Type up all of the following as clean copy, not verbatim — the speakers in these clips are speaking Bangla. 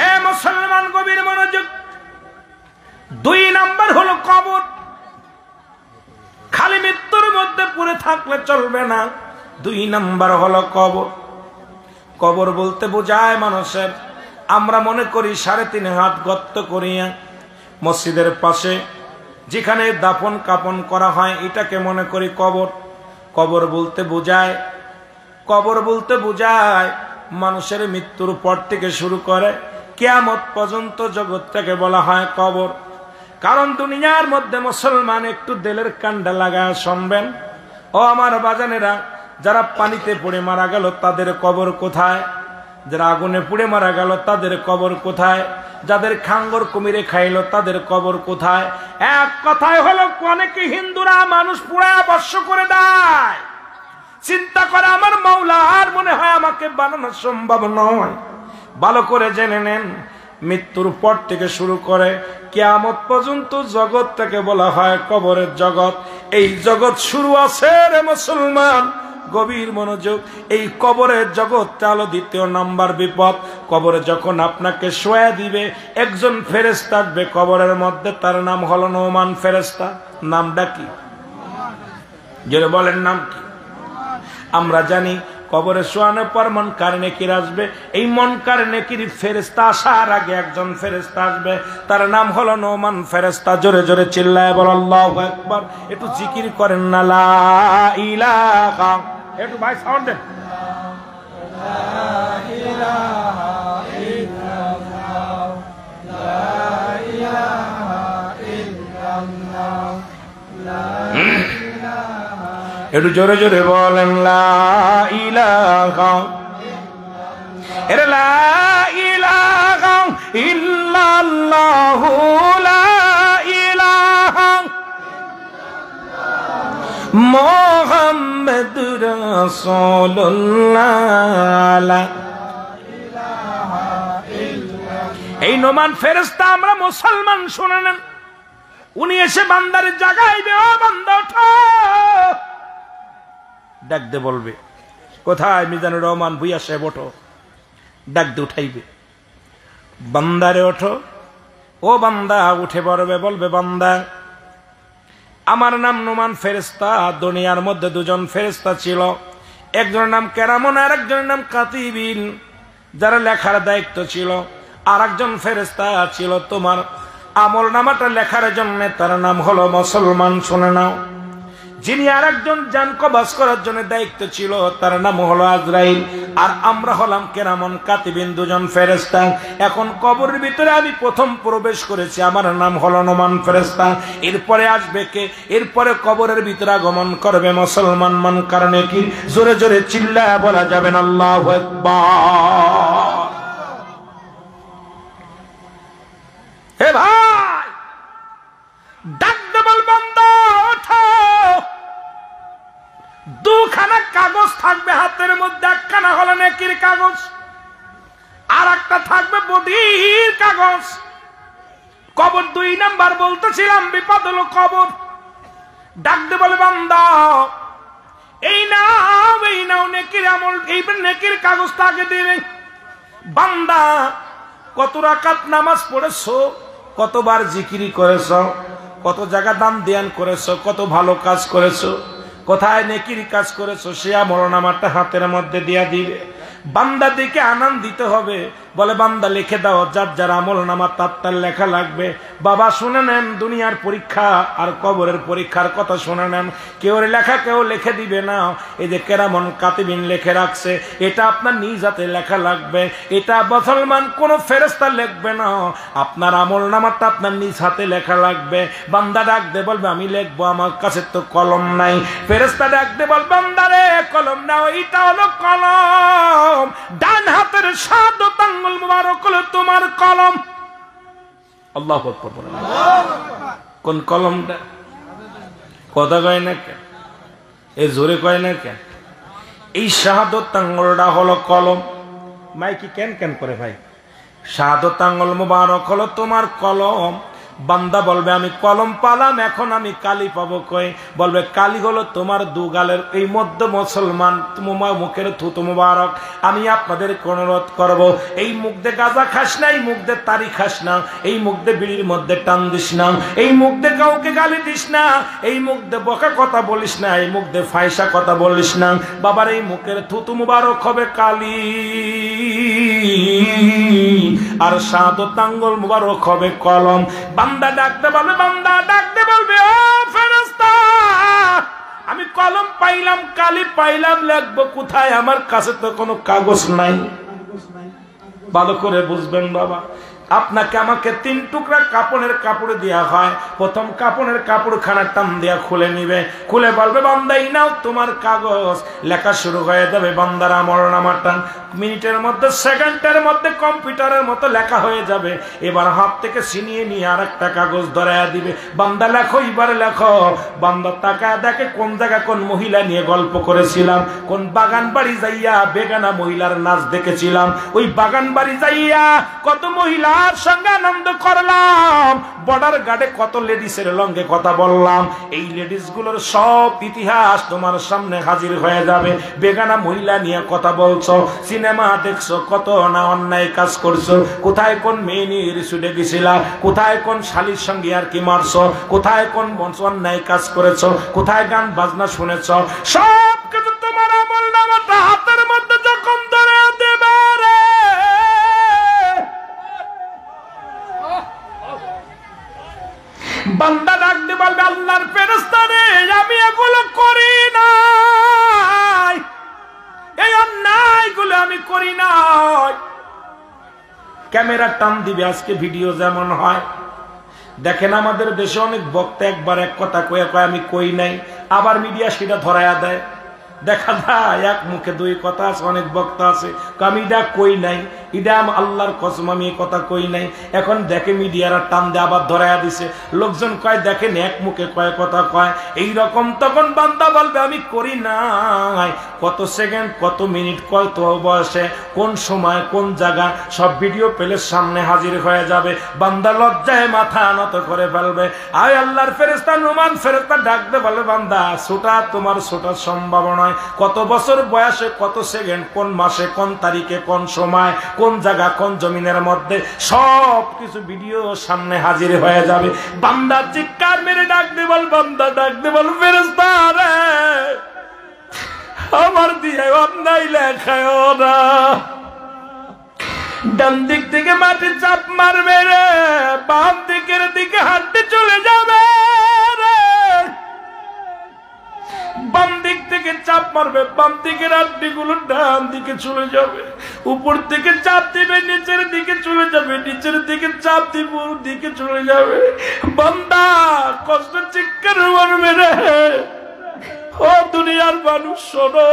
এ মুসলমান গভীর মনোযোগ। 2 নাম্বার হলো কবর। খালি মৃত্যুর মধ্যে পড়ে থাকলে চলবে না। 2 নাম্বার হলো কবর। কবর বলতে বোঝায় মানুষের, আমরা মনে করি 3.5 হাত গর্ত করিয়া মসজিদের পাশে যেখানে দাফন কাপন করা হয় এটাকে মনে করি কবর। কবর বলতে বোঝায়, কবর বলতে বোঝায় মানুষের মৃত্যুর পর থেকে শুরু করে কিয়ামত পর্যন্ত জগৎটাকে বলা হয় কবর। কারণ দুনিয়ার মধ্যে মুসলমান একটু দিলের কান্ডা লাগায় শুনবেন, ও আমার বাজানেরা, যারা পানিতে পড়ে মারা গেল তাদের কবর কোথায়? যারা আগুনে পুড়ে মারা গেল তাদের কবর কোথায়? যাদের খাঙ্গর কুমিরে খাইলো তাদের কবর কোথায়? এক কথায় হলো, অনেকে হিন্দুরা মানুষ পুড়ায় ভস্ম করে দেয়, চিন্তা করে আমার মাওলা আর মনে হয় আমাকে বানানো সম্ভব নয়। ভালো করে জেনে নেন, মৃত্যুর পর থেকে শুরু করে কিয়ামত পর্যন্ত জগৎটাকে বলা হয় কবরের জগৎ। এই জগৎ শুরু আছে রে মুসলমান, গভীর মনোযোগ। এই কবরের জগৎটা হলো 2 নাম্বার বিপদ। কবরে যখন আপনাকে শোয়া দিবে, একজন ফেরেশতা আসবে কবরের মধ্যে, তার নাম হলো নোমান ফেরেশতা। নামটা কি? যারা বলেন নাম কি? আমরা জানি কবরে শোয়ানোর পর মুনকার নেকির আসবে। এই মুনকার নেকির ফেরেশতা আসার আগে একজন ফেরেশতা আসবে, তার নাম হলো নোমান ফেরেশতা। জোরে জোরে চিল্লায় বল আল্লাহু আকবার। একটু জিকির করেন না লা ইলাহা, একটু ভাই সাউন্ড দেন। লা ইলাহা ইল্লাল্লাহ, লা ইলাহা ইল্লাল্লাহ, লা ইলাহা। একটু জোরে জোরে বলেন লা ইলাহা, এর লা ইলাহা ইল্লাল্লাহু, লা ইলাহা মুহাম্মাদুর রাসূলুল্লাহ। এই নোমান ফেরেশতা আমরা মুসলমান শুনে নেন, উনি এসে বান্দার জাগাইবে, ও বান্দা ওঠো। ডাক দে বলবে, কোথায় মিজানুর রহমান ভুইয়া সাহেব, ওঠো। ডাক দে উঠাইবে, বান্দারে ওঠো। ও বান্দা উঠে পড়বে, বলবে বান্দা আমার নাম নোমান ফেরেশতা। দুনিয়ার মধ্যে 2 জন ফেরেশতা ছিল, একজনের নাম কেরামন আর একজনের নাম কাতিবিন, যারা লেখার দায়িত্ব ছিল। আর একজন ফেরেশতা ছিল তোমার আমল নামাটা লেখার জন্য, তার নাম হলো মুসলমান। শুনে নাও, যিনি আর একজন জান কবজ করার জন্য দায়িত্ব ছিল, তার নাম হলো আজরাইল। আর আমরা হলাম কেরামন কাতিবিন, 2 জন ফেরেশতা। এখন কবরের ভিতরে আমি প্রথম প্রবেশ করেছি, আমার নাম হলো নোমান ফেরেশতা। এরপরে আসবে কে? এরপরে কবরের ভিতরে আগমন করবে মুসলমান মুনকার নেকির। জোরে জোরে চিল্লায়া বলা যাবে না আল্লাহু আকবার। হে ভাই, ডাক দে বল বান্দা ওঠো। 2খানা কাগজ থাকবে হাতের মধ্যে, একখানা হলো নেকির কাগজ, আর একটা থাকবে বদির কাগজ। কবর 2 নাম্বার বলতেছিলাম, বিপদ হলো কবর। ডাক দে বলে বান্দা এই নাও নেকির আমল, এই নেকির কাগজটা আগে দিবে। বান্দা কত রাকাত নামাজ পড়েছো, কতবার জিকিরি করেছো, কত জায়গা দান ধ্যান করেছো, কত ভালো কাজ করেছো, কোথায় নেকির কাজ করেছো, সে আমলনামাটা হাতের মধ্যে দিয়া দিবে। বান্দা দিকে আনন্দিত হবে, বলে বান্দা লিখে দাও, যার যার আমলনামা তার লেখা লাগবে। বাবা শুনে নেন, দুনিয়ার পরীক্ষা আর কবরের পরীক্ষার কথা শুনে নেন। কেউ লেখা কেউ লিখে দিবে না। এই যে কেরামন কাতিবিন লিখে রাখছে, এটা আপনার নিজ হাতে লেখা লাগবে। এটা মুসলমান কোন ফেরেশতা লিখবে না, আপনার আমলনামাটা আপনার নিজ হাতে লেখা লাগবে। বান্দা ডাক দে বলবে আমি লিখবো, আমার কাছে তো কলম নাই। ফেরেশতা ডাক দে বল বান্দারে কলম নাও, এটা হলো কলম, ডান হাতের শাহাদাত আঙ্গুল মুবারক হলো তোমার কলম। আল্লাহু আকবার বলেন। কোন কলমটা? কথা কয় না কেন? এ জোরে কয় না কেন? এই শাহাদাত আঙ্গুলটা হলো কলম। মাইকি কেন কেন করে ভাই? শাহাদাত আঙ্গুল মুবারক হলো তোমার কলম। বান্দা বলবে আমি কলম পালাম, এখন আমি কালি পাবো কই? বলবে কালি হলো তোমার দুগালের এই মধ্য মুসলমান, তোমার মুখের থুতু মুবারক। আমি আপনাদের অনুরোধ করব, এই মুখ দিয়ে গাঁজা খাস না, এই মুখ দিয়ে তারি খাস না, এই মুখ দিয়ে বিড়ির মধ্যে টান দিস না, এই মুখ দিয়ে কাউকে গালি দিস না, এই মুখ দিয়ে বকা কথা বলিস না, এই মুখ দিয়ে ফায়সা কথা বলিস না। বাবার এই মুখের থুতু মুবারক হবে কালি, আর শাহাদাত আঙ্গুল মুবারক হবে কলম। বান্দা ডাকতে বলবে, বান্দা ডাকতে বলবে, ও ফেরেশতা আমি কলম পাইলাম, কালি পাইলাম, লিখবো কোথায়? আমার কাছে তো কোনো কাগজ নাই। ভালো করে বুঝবেন বাবা, আপনাকে আমাকে 3 টুকরা কাপড়ের কাপড় দেওয়া হয়। প্রথম কাপড়ের কাপড় খানা টান দিয়া খুলে নিবে, খুলে বলবে বান্দা এই নাও তোমার কাগজ। লেখা শুরু হয়ে যাবে বান্দার আমলনামাটা। মিনিটের মধ্যে, সেকেন্ডের মধ্যে কম্পিউটারের মতো লেখা হয়ে যাবে। এবার হাত থেকে ছিনিয়ে নিয়ে আর একটা কাগজ ধরাইয়া দিবে, বান্দা লেখো, এবারে লেখো। বান্দা তাকায় দেখে কোন জায়গায় কোন মহিলা নিয়ে গল্প করেছিলাম, কোন বাগান বাড়ি যাইয়া বেগানা মহিলার নাচ দেখেছিলাম, ওই বাগান বাড়ি যাইয়া কত মহিলা সঙ্গে আনন্দ করলাম, বর্ডার গার্ডে কত লেডিসের লঙ্গে কথা বললাম। এই লেডিস গুলোর সব ইতিহাস তোমার সামনে হাজির হয়ে যাবে। বেগানা মহিলা নিয়ে কথা বলছো, সিনেমা দেখছো, কত না অন্যায় কাজ করছো, কোথায় কোন মেয়ে নিয়ে ছুটে গেছিলা, কোথায় কোন শালির সঙ্গে আর কি মারছো, কোথায় কোন অন্যায় কাজ করেছো, কোথায় গান বাজনা শুনেছো, সব কিছু তোমার আমলনামাটা হাতের মধ্যে যখন ধরে দেবে রে, বান্দা ডাকতে বলবে আল্লাহর ফেরেশতা রে আমি এগুলো করি নাই, এই অন্যায়গুলো আমি করি নাই। ক্যামেরা টান দিবে, আজকে ভিডিও যেমন হয় দেখেন, আমাদের দেশে অনেক বক্তা একবার এক কথা কয়ে কয় আমি কই নাই, আবার মিডিয়া সেটা ধরায়া দেয়। দেখা যায় এক মুখে 2 কথা আছে, অনেক বক্তা আছে আমি এটা কই নাই, এটা আল্লাহর কসম আমি এই কথা কই নাই। এখন দেখে মিডিয়ারা টান দিয়ে আবার ধরাইয়া দিছে, লোকজন কয় দেখেন এক মুখে কয় কথা কয় এইরকম। তখন বান্দা বলবে আমি করি নাই। কত সেকেন্ড, কত মিনিট, কত বয়সে, কোন সময়, কোন জায়গা, সব ভিডিও পেলে সামনে হাজির হয়ে যাবে। বান্দা লজ্জায় মাথা নত করে ফেলবে। আয় আল্লাহর ফেরেশতা নুমান ফেরেশতা ডাকবে, বলে বান্দা ছোটা তোমার ছোটার সম্ভাবনা, কত বছর বয়সে, কত সেকেন্ড, কোন মাসে, কোন তারিখে, কোন সময়, কোন জায়গা, কোন জমিনের মধ্যে, সব কিছু ভিডিও সামনে হাজির হয়ে যাবে। বান্দা চিৎকার মেরে ডাকতে বল, বান্দা ডাকতে বল ফেরেশতা রে আমার দিয়ে অন্যায় লেখায় না। ডান দিক থেকে মাটি চাপ মারবে রে, বাম দিকের দিকে হাঁটতে চলে যাবে রে, বাম দিক থেকে চাপ মারবে, বাম দিকের আড্ডিগুলো ডান দিকে চলে যাবে, উপর থেকে চাপ দিবে নিচের দিকে চলে যাবে, নিচের দিকে চাপ দিব দিকে চলে যাবে। বান্দা কষ্ট চিৎকার মারবে রে, ও দুনিয়ার মানুষ শোনো,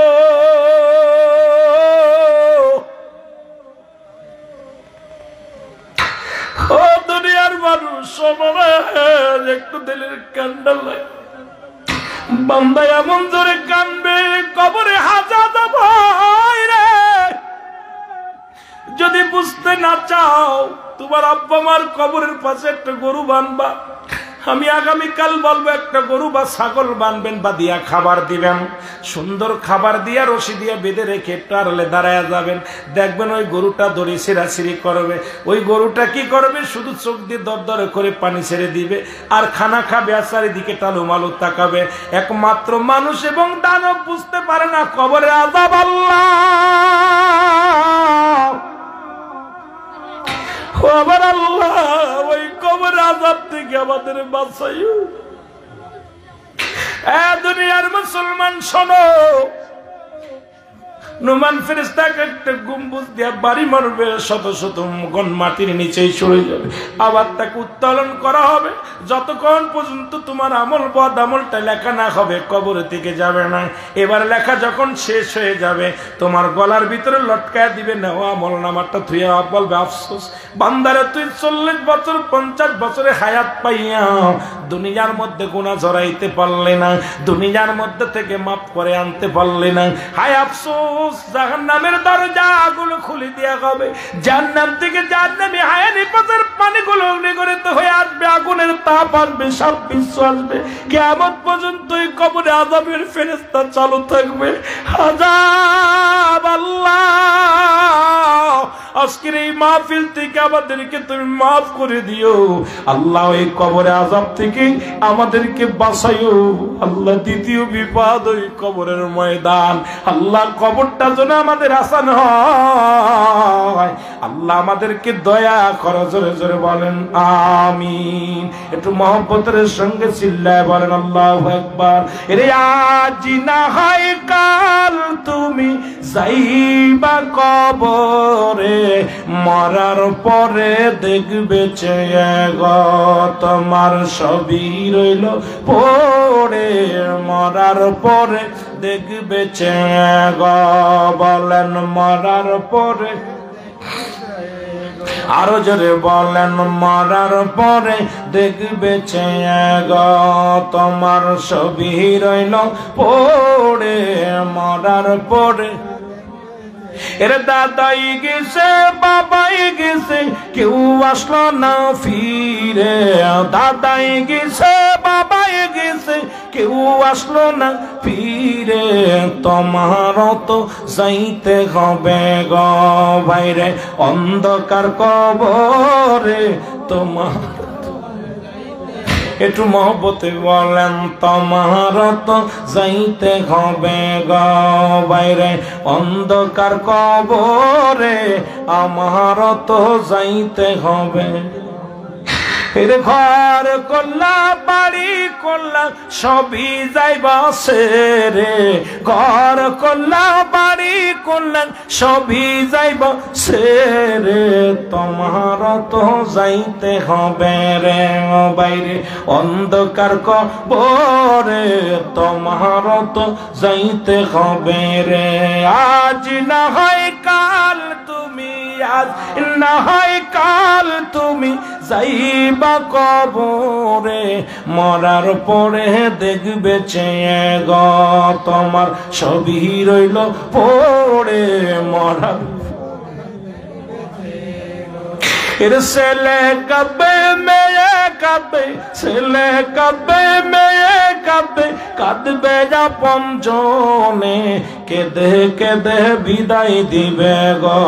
ও দুনিয়ার মানুষ শোনো রে, একটু দিলের কান্ডা লাগে। বান্দা এমন জোরে কানবে কবরে হাজার ভাই রে। যদি বুঝতে না চাও, তোমার আব্বা মার কবরের পাশে একটা গরু বানবা, আমি আগামীকাল বলবো একটা গরু বা ছাগল বানবেন বা দিয়া খাবার দিবেন, সুন্দর খাবার দিয়া রশি দিয়া বেঁধে রেখে টারলে দাঁড়ায় যাবেন। দেখবেন ওই গরুটা দড়ি ছিঁড়াছিঁড়ি করবে, ওই গরুটা কি করবে, শুধু চোখ দিয়ে দরদরে করে পানি ছেড়ে দিবে আর খানা খাবে আর চারিদিকে টালুমালু তাকাবে। একমাত্র মানুষ এবং দানব বুঝতে পারে না কবরে আযাব আল্লাহ। আবার আল্লাহ ওই কবর আযাব থেকে আমাদের বাঁচাইও। দুনিয়ার মুসলমান শোনো, নুমান ফেরেশতাকে একটা গম্বুজ দিয়া বাড়ি মারবে, শত শত গণ মাটির নিচেই চলে যাবে। আবার তাকে উত্তোলন করা হবে, যতক্ষণ পর্যন্ত তোমার আমল বদ আমলটা লেখা না হবে কবর থেকে যাবে না। এবার লেখা যখন শেষ হয়ে যাবে, তোমার গলার ভিতরে লটকায় দিবে, নেওয়া আমল নামাটা থুইয়া বলবে আফসোস বান্দারে, তুই 40 বছর 50 বছরে হায়াত পাইয়া দুনিয়ার মধ্যে গুনাহ জড়াইতে পারলে না, দুনিয়ার মধ্যে থেকে মাফ করে আনতে পারলে না, হায় আফসোস। জাহান্নামের দরজাগুলো খুলে দেয়া হবে, জাহান্নাম থেকে জাহান্নামী হায়ানি পানিপথের পানিগুলো অগ্নিগরিত হয়ে আসবে, আগুনের তাপ আসবে, সাপ বিশ্ব আসবে, কিয়ামত পর্যন্ত এই কবরে আযাবের ফেরেশতা চালু থাকবে। আযাব আল্লাহ, আজকের এই মাহফিল থেকে আমাদেরকে তুমি মাফ করে দিও আল্লাহ, এই কবরে আযাব থেকে আমাদেরকে বাঁচাইও আল্লাহ। দ্বিতীয় বিপদ ওই কবরের ময়দান আল্লাহ, কবরটা যেন আমাদের আসান হয় আল্লাহ, আমাদেরকে দয়া করো। জোরে জোরে বলেন আমিন। একটু মহব্বতের সঙ্গে চিল্লায় বলেন আল্লাহু আকবার। এরে আজ না হয় কাল তুমি যাইবা কবরে, মরার পরে দেখবে চেয়ে গো তোমার সবই রইল পড়ে, মরার পরে দেখবে চেয়ে গো। বলেন মরার পরে, আরো জোরে বলেন মরার পরে দেখবে চেয়ে গো তোমার সবই রইল পড়ে, মরার পরে। এরে দাদাই গেছে বাবাই গেছে কেউ আসলো না ফিরে, দাদাই গেছে বাবাই গেছে কেউ আসলো না ফিরে, তোমার তো যাইতে হবে গো বাইরে অন্ধকার কবরে তোমার। একটু মহব্বতে বলেন তোমার তো যাইতে হবে গো বাইরে অন্ধকার কবরে, আমার তো যাইতে হবে। ফের ঘর করলা বাড়ি করলা সবই যাইবা রে, ঘর করলা বাড়ি করলা সবই যাইবা রে, তোমার তো যাইতে হবে রে বাইরে অন্ধকার কবরে, তোমার তো যাইতে হবে রে। আজ না হয় কাল তুমি, আজ না হয় কাল তুমি যাইবা কবরে, মরার পরে দেখবে চেয়ে গো তোমার সবই রইল পড়ে, মরার। এর ছেলে কাঁদবে মেয়ে কাঁদবে, ছেলে কাঁদবে মেয়ে কাঁদবে, কাঁদবে আপন জনে, কেঁদে কেঁদে বিদায় দিবে গো,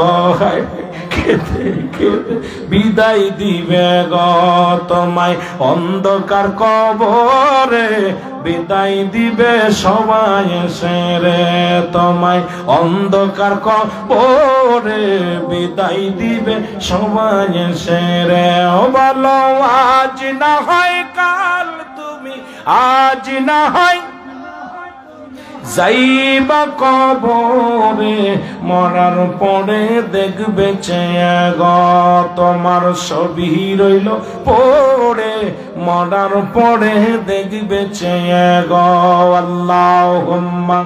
কেঁদে কেঁদে বিদায় দিবে গো তোমায় অন্ধকার কবরে, বিদায় দিবে সবাই এসে রে তোমায় অন্ধকার কবরে, বিদায় দিবে সবাই এসে রে। ও বলো আজ না হয় কাল তুমি, আজ না হয় যাইবা কবরে, মরার পরে দেখবে চেয়ে গো তোমার সবই রইল পড়ে, মরার পরে দেখবে চেয়ে গো। আল্লাহুম্মা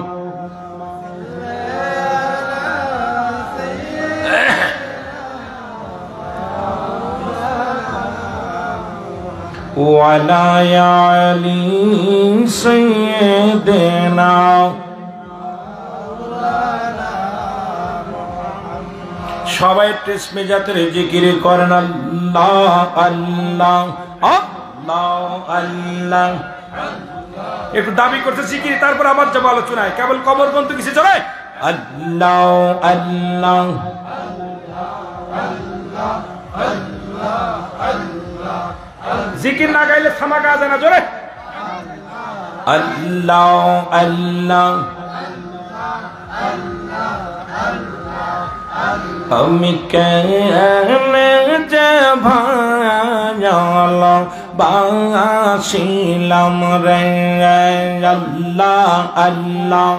ওয়ালা আলি সাইয়্যিদিনা, সবাই টেস্ট মেজাতের জিকির করেন আল্লাহ আল্লাহ আল্লাহ আল্লাহ। একটু দাবি করতে জিকির, তারপর আমার জবাব আলোচনায় কেবল কবর বন্ধু কিছু চলে। আল্লাহ আল্লাহ জিকির না গাইলে থামা গা যায় না, জোরে আল্লাহ আল্লাহ। আমি কেনে যে ভায়াল বাসিলাম রে আল্লাহ আল্লাহ,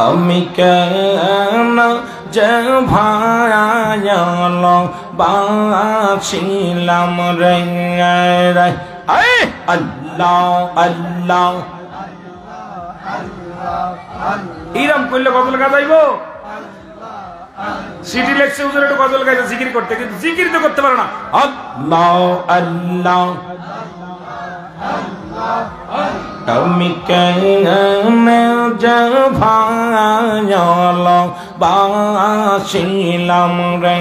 আমি কেন যে ভায়াল বাসিলাম রে আল্লাহ আল্লাহ। ইরাম করলে গজল গাইব, সিটি লেখছে হুজুর একটু গজল গাইতে জিকির করতে, কিন্তু জিকির তো করতে পারে না। আল্লাহ আল্লাহ আমি কেনে যে ভালো বাসিলাম রে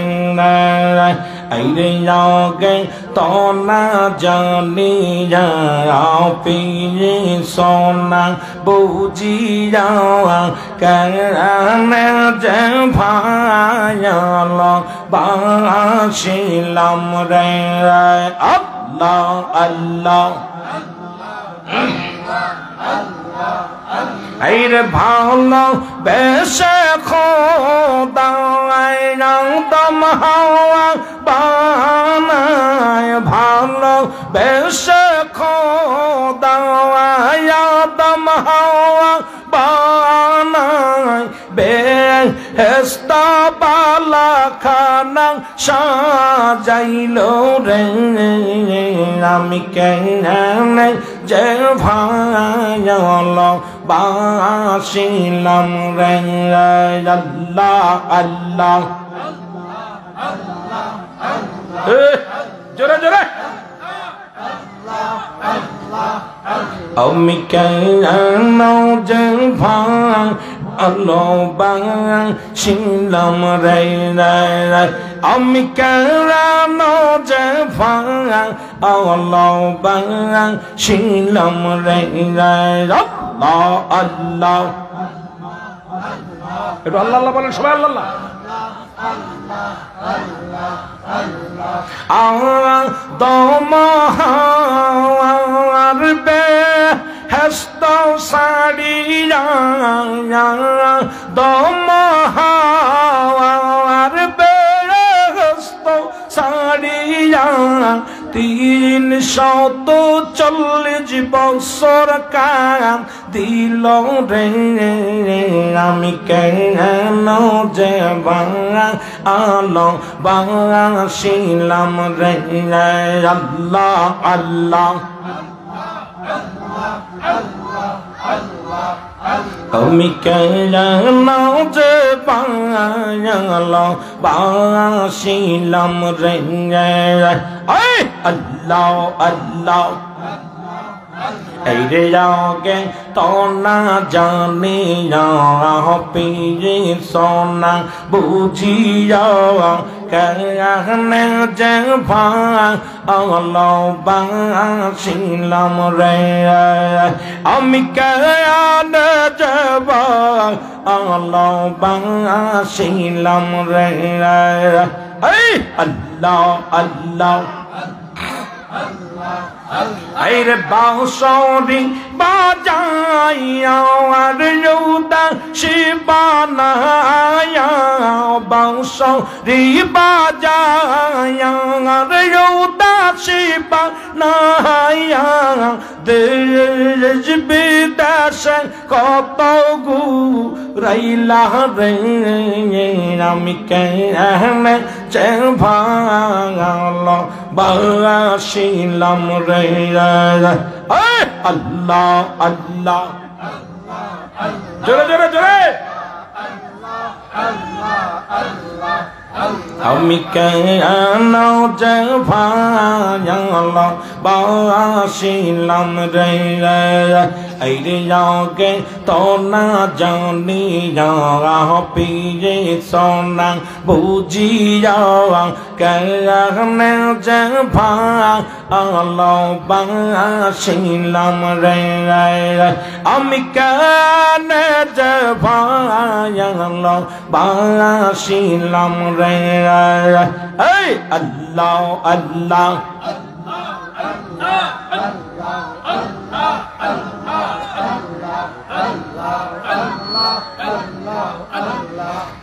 আইরে যাগে তো না জানি পিয়ে সোনা বুঝি যাওয়া কেনে যে ভালো বাসিলাম রে আল্লাহ আল্লাহ আইরে ভালো বেশে খোদায় দম হাওয়া বানায় ভালো বেশে খোদায় দম হাওয়া বানায় বেহেশতা বালা খানা সাজাইলো রে আমি কেনে যে ভালো বাসিলাম রে আল্লাহ আল্লাহ জোরে জোরে আমি কেনে যে ভালো বাসিলাম রে আমি কেনে যে ভালো বাসিলাম রে আল্লাহ আল্লাহ একটু আল্লাহ আল্লাহ বলেন সবাই আল্লাহ দমহার বেহেশত সাড়িয়া দমহার বেহেশত সাড়িয়া 340 বছর কাম দিল রে আমি কেন যে আলো বাসিলাম রে আল্লাহ আল্লাহ আমি কেন যে বাসিলাম রে আল্লাহ আল্লাহ এইরে যাগে তো না জানি পিয়ে সোনা বুঝি যাওয়া কেনে যে ভালো বাসিলাম রে আমি কেনে যে ভালো বাসিলাম রে আল্লাহ আল্লাহ আইরে বাঁশরি বাজাইয়া আর যৌদা শিবানায়া বাঁশরি বাজাইয়া আর যৌদা শিবানায়া দেশ বিদেশে কত ঘুরাইলা রে আমি কেনে যে ভালো বাসিলাম রে আল্লাহ আল্লাহ জোরে জোরে জোরে আমি কেন যে ভালো বাসিলাম রে আইরে যাগে তো না জানি পিয়ে সোনা বুঝি যাওয়া কেনে যে ভালো বাসিলাম রে আমি কেনে যে ভালো বাসিলাম রে আল্লাহ আল্লাহ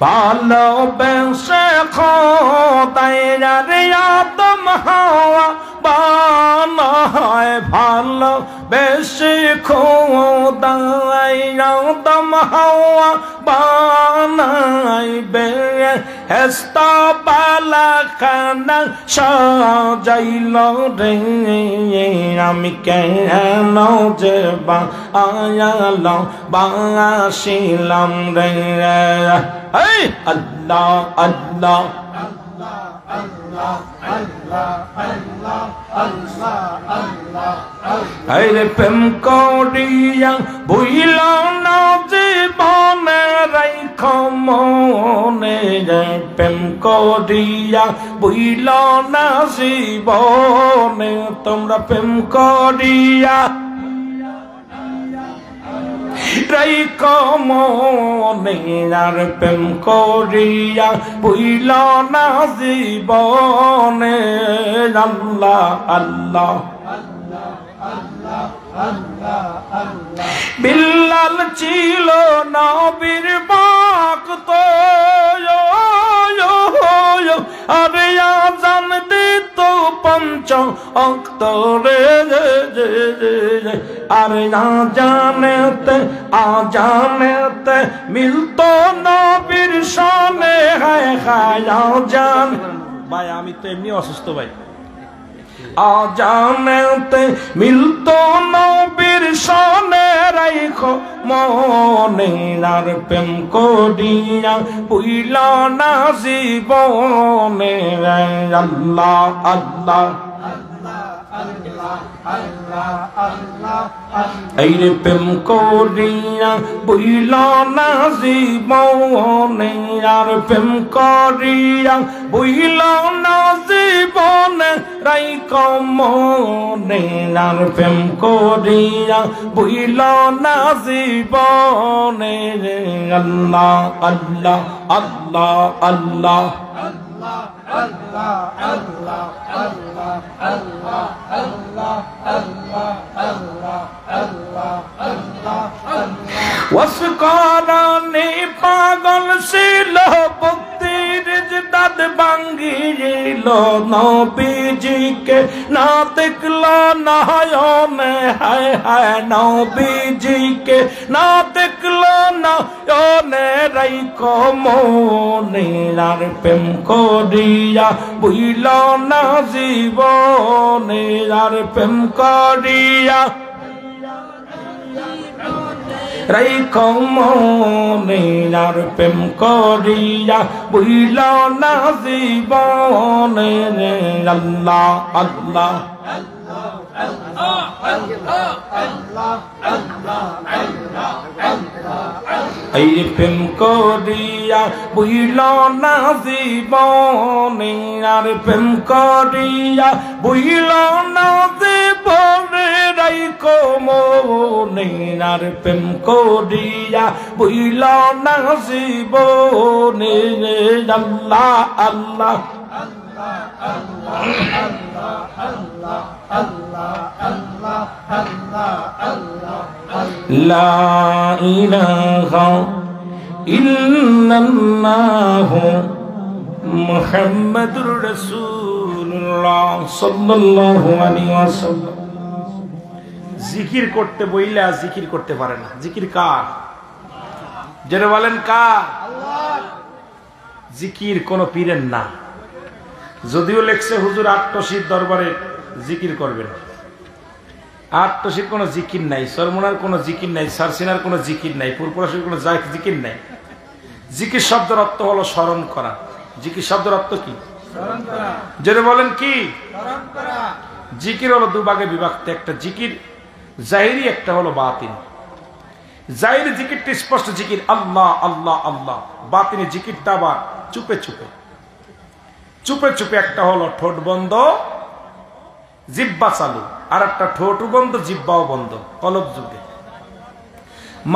ভালো বেশে খোদায় রে আদম হাওয়া বানায় ভালো বেশে খোদায় আদম হাওয়া বানায় বেহেশতা বালা খানা সাজাইল রে আমি কেন যে বাসিলাম রে আল্লাহ আল্লাহ আরে প্রেম করিয়া ভুইল না জীবনে রাইখ মনে রে প্রেম করিয়া ভুইল না জীবনে তোমরা প্রেম করিয়া রাইখ মনে আর প্রেম করিয়া ভুইল না জীবনে আল্লাহ আল্লাহ বিল্লাল ছিল নবীর ভক্ত আরে আজান দিত পঞ্চ অক্তরে আরে আজানেতে মিলত নবীর সনে হায় হায় আজান ভাই আমি তো এমনি অসুস্থ ভাই আজানেতে মিলত নবীর সনে রাইখো মনে আর প্রেম করিয়া ভুইল না জীবনে আল্লাহ আল্লাহ এই রে প্রেম করিয়া ভুইল না জীবনে আর প্রেম করিয়া ভুইল না জীবনে রাইখ মনে আর প্রেম করিয়া ভুইল না জীবনে আল্লাহ আল্লাহ আল্লাহ আল্লাহ ওয়াসকারানি পাগল ছিল ভক্তির দাদ ভাঙ্গিল নবীজিকে না দেখল নয়নে হায় হায় নবীজিকে না দেখল নয়নে রাইখ মনে আর প্রেম করিয়া ভুইল না জীবনে আর প্রেম করিয়া রাইখ মনে আর প্রেম করিয়া ভুইল না জীবনে আল্লাহ আল্লাহ এই প্রেম করিয়া ভুইল না জীবনে আর প্রেম করিয়া ভুইল না জীবনে রাইখ মনে আর প্রেম করিয়া ভুইল না জীবনে আল্লাহ আল্লাহ লা ইলাহা ইল্লাল্লাহু মুহাম্মাদুর রাসূলুল্লাহ সাল্লাল্লাহু আলাইহি ওয়াসাল্লাম। জিকির করতে বইলা জিকির করতে পারে না। জিকির কার? যারা বলেন কার? জিকির কোন পীরের না। যদিও লেখছে হুজুর আটশির দরবারে জিকির করবেন, আটশির কোনো জিকির নাই, সরমনার কোনো জিকির নাই, সারসিনার কোনো জিকির নাই, পুরপুরাশের কোনো জিকির নাই। জিকির শব্দের অর্থ হলো স্মরণ করা। জিকির শব্দের অর্থ কি? যেটা বলেন কি? জিকির হলো দুভাগে বিভক্ত, একটা জিকির জাহিরি, একটা হলো বাতিন। জাহিরি জিকিরটি স্পষ্ট জিকির, আল্লাহ আল্লাহ আল্লাহ। বাতিনি জিকিরটা আবার চুপে চুপে চুপে চুপে, একটা হলো ঠোঁট বন্ধ জিব্বা চালু, আর একটা ঠোঁট বন্ধ জিব্বাও বন্ধ, কলব যুগে।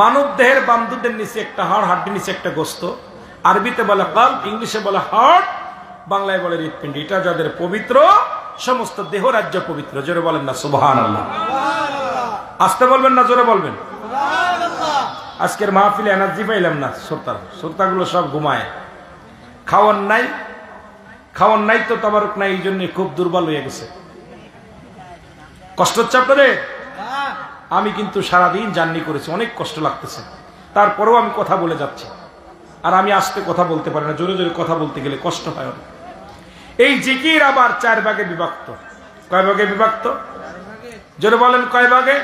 মানব দেহের বামদুদের নিচে একটা হাড়, হাড্ডির নিচে একটা গোস্ত। আরবিতে বলে কলব, ইংলিশে বলে হার্ট, বাংলায় বলে হৃৎপিণ্ড। এটা যাদের পবিত্র, সমস্ত দেহ রাজ্য পবিত্র। জোরে বলেন না সুবহানাল্লাহ। আস্তে বলবেন না জোরে বলবেন? আজকের মাহফিলে এনার্জি পাইলাম না। শ্রোতাগুলো সব ঘুমায়, খাওয়ার নাই, খাওয়ার নাই তো তাবারক নাই, এই জন্য খুব দুর্বল হয়ে গেছে। কষ্ট হচ্ছে আপনাদের? আমি কিন্তু সারাদিন জার্নি করেছি, অনেক কষ্ট লাগতেছে, তারপরেও আমি কথা বলে যাচ্ছি। আর আমি আস্তে কথা বলতে পারি না, জোরে জোরে কথা বলতে গেলে কষ্ট হয়। এই জিকির আবার 4 ভাগে বিভক্ত। কয় ভাগে বিভক্ত? জোরে বলেন কয় ভাগে?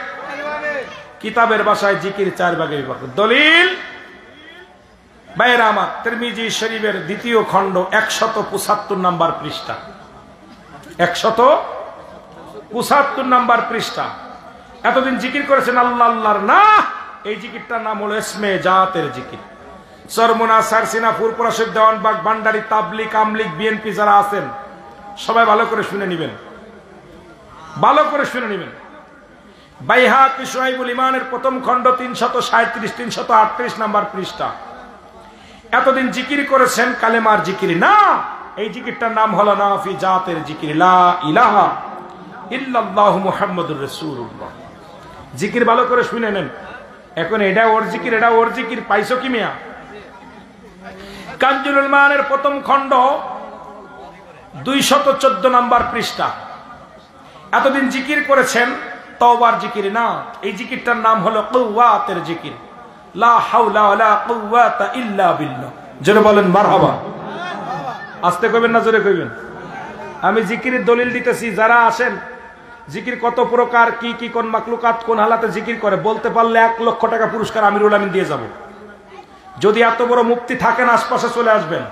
কিতাবের ভাষায় জিকির 4 ভাগে বিভক্ত। দলিল ভাইয়েরা আমার, তিরমিজি শরীফের 2য় খণ্ড 175 নম্বর পৃষ্ঠা, 175 নম্বর পৃষ্ঠা। এতদিন জিকির করেছেন আল্লাহ আল্লাহর না, এই জিকিরটার নাম হলো ইসমে জাতের জিকির। চরমোনা, সারসিনা, ফুরপুরা, দেওয়ানবাগ, ভান্ডারি, তাবলিগ, আমলিগ, বিএনপি যারা আছেন সবাই ভালো করে শুনে নেবেন, ভালো করে শুনে নেবেন। বাইহাকি শুআইবুল ঈমানের 1ম খণ্ড 337 338 নম্বর পৃষ্ঠা। এতদিন জিকির করেছেন কালেমার জিকির না, এই জিকিরটার নাম হলো নাফি জাতের জিকির, লা ইলাহা ইল্লাল্লাহু মুহাম্মাদুর রাসূলুল্লাহ। জিকির ভালো করে শুনে নেন। এখন এটা ওর জিকির, এটা ওর জিকির, পাইছো কি মিয়া? কানজুল উলমানের 1ম খণ্ড 214 নম্বর পৃষ্ঠা। এতদিন জিকির করেছেন তওবার জিকির না, এই জিকিরটার নাম হলো কুওয়াতের জিকির, লা হাওলা ওয়ালা কুওয়াতা ইল্লা বিল্লাহ। জোরে বলেন মারহাবা। আস্তে কইবেন না জোরে কইবেন? আমি জিকিরের দলিল দিতেছি, যারা আসেন জিকির কত প্রকার, কি কি, কোন মাকলুকাত কোন হালাতে জিকির করে বলতে পারলে 1 লক্ষ টাকা পুরস্কার আমিরুল আমিন দিয়ে যাব। যদি এত বড় মুফতি থাকেন আশপাশে চলে আসবেন।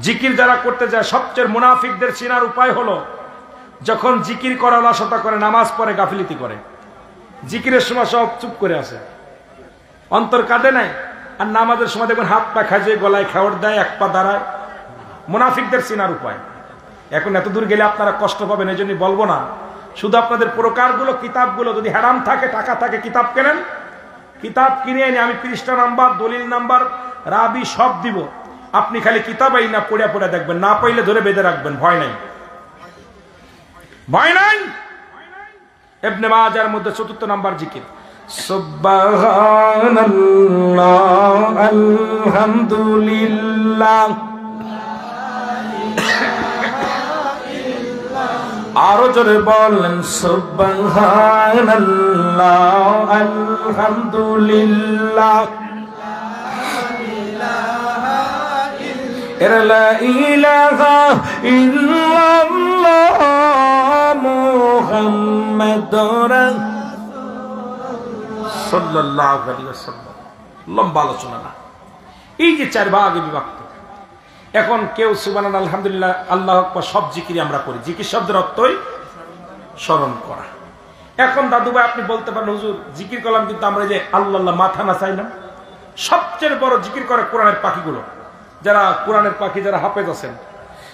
জিকির যারা করতে যায়, সবচেয়ে মুনাফিকদের চিনার উপায় হলো যখন জিকির করা অলসতা করে, নামাজ পড়ে গাফিলতি করে, জিকিরের সময় সব চুপ করে আছে, অন্তর কাঁদে নাই, আর নামাজের সময় দেখবেন হাত পা খাজে, গলায় খেওয়ার দেয়, 1 পা দাঁড়ায়। মুনাফিকদের চিনার উপায়। এখন এত দূর গেলে আপনারা কষ্ট পাবেন, এই জন্য বলবো না। শুধু আপনাদের প্রকারগুলো, কিতাবগুলো যদি হারাম থাকে, টাকা থাকে, কিতাব কেনেন, কিতাব কিনে এনে আমি পৃষ্ঠা নাম্বার, দলিল নাম্বার, রাবি সব দিব। আপনি খালি কিতাবই না পড়ে পড়ে দেখবেন, না পাইলে ধরে বেঁধে রাখবেন, ভয় নাই, ভয় নাই। ইবনে মাজার মধ্যে 4র্থ নাম্বার জিকির, সুবহানাল্লাহ আলহামদুলিল্লাহ। আরো জোরে বলেন সুবহানাল্লাহ আলহামদুলিল্লাহ। লা ইলাহা ইল্লাল্লাহ মুহাম্মাদুর সাল্লাল্লাহু আলাইহি ওয়াসাল্লাম। লম্বা আলোচনা না, এই যে 4 ভাগে বিভক্ত। এখন কেউ সুবহানাল্লাহ, আলহামদুলিল্লাহ, আল্লাহু আকবার সব জিকির আমরা করি। জিকির শব্দের অর্থই স্মরণ করা। এখন দাদু ভাই আপনি বলতে পারেন হুজুর জিকির করলাম, কিন্তু আমরা যে আল্লাহ আল্লাহ মাথা না চাইলাম। সবচেয়ে বড় জিকির করে কোরআনের পাখিগুলো, যারা কোরআনের পাখি, যারা হাফেজ আছেন।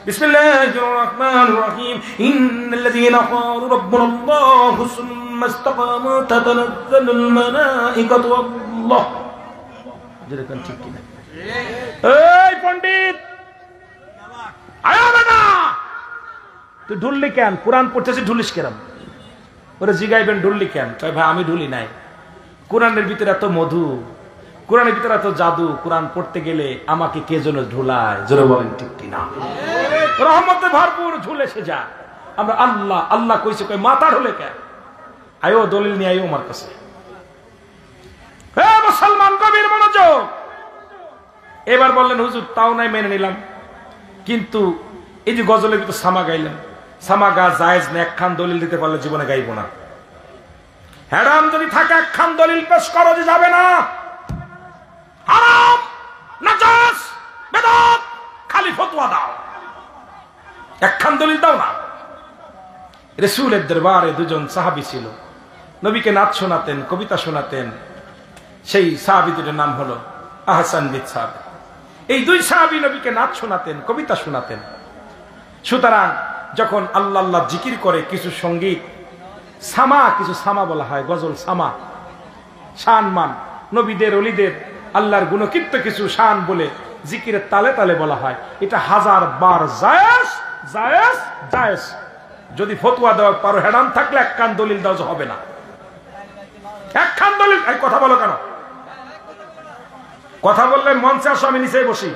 বিসমিল্লাহির রহমানির রহিম, ইন্নাল্লাযীনা ক্বালু রাব্বুনাল্লাহু সুম্মা ইসতাকামু তাতানাজ্জালুল মালাঈকাতু ওয়াল্লাহ। যেরকম ঠিক কিনা? এই পণ্ডিত আয় না, তুই ঢুললি কেন? কোরআন পড়তেছিস, ঢুলিস কেন? ওরে জিগাইবেন ঢুললি কেন? কয় ভাই আমি ঢুলি নাই, কোরআনের ভিতরে এত মধু, কোরআনের ভিতরে এত জাদু, কোরআন পড়তে গেলে আমাকে কে যেন ঝুলায়। জোরে বলেন ঠিক কিনা? রহমতে ভরপুর ঝুলে সে যা। আমরা আল্লাহ আল্লাহ কইছে, কই মাথা ঢুলে কেন? আয়ো দলিল নিয়ে আয়ো আমার কাছে। হে মুসলমান, গভীর মনোযোগ। এবার বললেন হুজুর তাও নাই, মেনে নিলাম, কিন্তু এই যে গজলের ভিতর সামা গাইলেন, সামা গা জায়েজ না, 1 খান দলিল দিতে পারলে জীবনে গাইব না। হারাম যদি থাকে 1 খান দলিল পেশ করো যে যাবে না, হারাম, নাজাস, বেদাত, খালি ফতোয়া দাও, 1 খান দলিল দাও না। রাসূলের দরবারে 2 জন সাহাবী ছিল, নবীকে নাচ শোনাতেন, কবিতা শোনাতেন। সেই সাহাবী দুটোর নাম হলো আহসান বিন সাবিত। এই 2 সাহাবী নবীকে নাচ শোনাতেন, কবিতা শোনাতেন। সুতরাং যখন আল্লাহ আল্লাহ জিকির করে, কিছু সঙ্গীত সামা, কিছু সামা বলা হয়, গজল সামা, শানমান, নবীদের ওলিদের আল্লাহর গুণকীর্ত কিছু শান বলে জিকিরের তালে তালে বলা হয়। এটা 1000 বার জায়েজ জায়েজ জায়েজ। যদি ফতোয়া দেওয়া পারো, হেরাম থাকলে 1 খান দলিল দাও, হবে না। 1 খান দলিল। এই কথা বলো কেন? কথা বললে মঞ্চে আসো, আমি নিচেই বসি।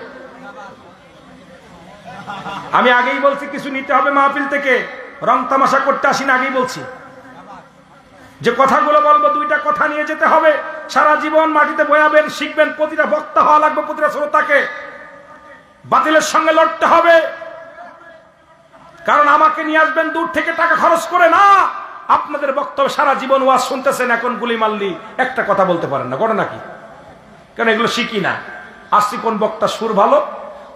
আমি আগেই বলছি কিছু নিতে হবে মাহফিল থেকে, রং তামাশা করতে আসি না, আগেই বলছি। যে কথাগুলো বলবো 2টা কথা নিয়ে যেতে হবে। সারা জীবন মাটিতে বয়াবেন, শিখবেন। প্রতিটা বক্তা হওয়া লাগবে, প্রতিটা শ্রোতাকে বাতিলের সঙ্গে লড়তে হবে। কারণ আমাকে নিয়ে আসবেন দূর থেকে টাকা খরচ করে না। আপনাদের বক্তব্য সারা জীবন ওয়াজ শুনতেছেন, এখন গুলি মারলি একটা কথা বলতে পারেন না, ঘটনা কি? কারণ এগুলো শিখি না। আসছি কোন বক্তা সুর ভালো,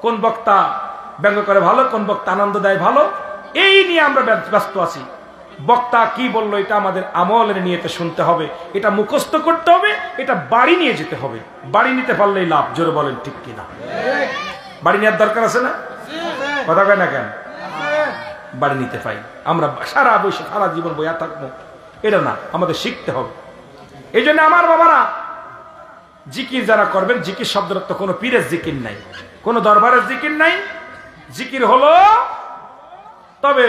কোন বক্তা ব্যঙ্গ করে ভালো, কোন বক্তা আনন্দ দেয় ভালো, এই নিয়ে আমরা ব্যস্ত আছি। বক্তা কি বললো এটা আমাদের আমলের নিয়েতে শুনতে হবে, এটা মুখস্থ করতে হবে, এটা বাড়ি নিয়ে যেতে হবে। বাড়ি নিতে পারলেই লাভ। জোরে বলেন ঠিক কিনা? বাড়ি নেওয়ার দরকার আছে না? কথা কয় না কেন? বাড়ি নিতে পাই আমরা সারা বসে সারা জীবন বইয়া থাকবো, এটা না, আমাদের শিখতে হবে। এই জন্য আমার বাবারা জিকির যারা করবেন, জিকির শব্দের তো কোনো পীরের জিকির নাই, কোনো দরবারের জিকির নাই। জিকির হলো, তবে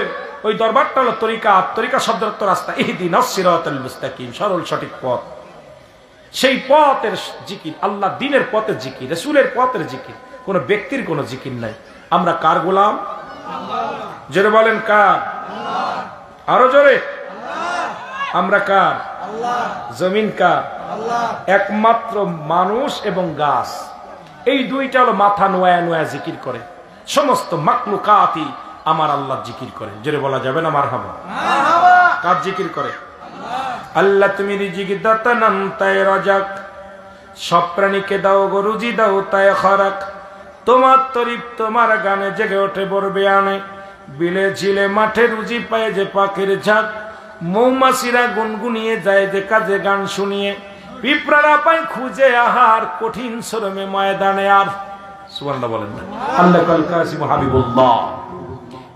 ওই দরবারটা হলো তরিকা। তরিকা শব্দের তো রাস্তা, ইহদিনাস সিরাতাল মুস্তাকিম, সরল সঠিক পথ। সেই পথের জিকির, আল্লাহ দিনের পথের জিকির, রাসূলের পথের জিকির, কোনো ব্যক্তির কোনো জিকির নাই। আমরা কার গোলাম? জোরে বলেন কার? আরো জোরে। আমরা কার? জমিন কার? একমাত্র মানুষ এবং গাছ, এই দুইটা হলো মাথা নোয়া নোয়া জিকির করে। সমস্ত মাখলুকাতি আমার আল্লাহ জিকির করে। জোরে বলা যাবে না মারহাবা? কার জিকির করে? আল্লাহ তুমি রিজিক দাতা নাম তাই রাজাক, সব প্রাণীকে দাও গো রুজি দাও তাই খরাক। তোমার তরিফ তোমার গানে জেগে ওঠে বরবে আনে, বিলে ঝিলে মাঠে রুজি পায় যে পাখির ঝাঁক। মৌমাছিরা গুনগুনিয়ে যায় যে কাজে গান শুনিয়ে, পিঁপড়ারা পায় খুঁজে আহার কঠিন শ্রমে ময়দানে। আর সুবহানাল্লাহ বলেন না? আল্লাহ কাল কাসিম হাবিবুল্লাহ।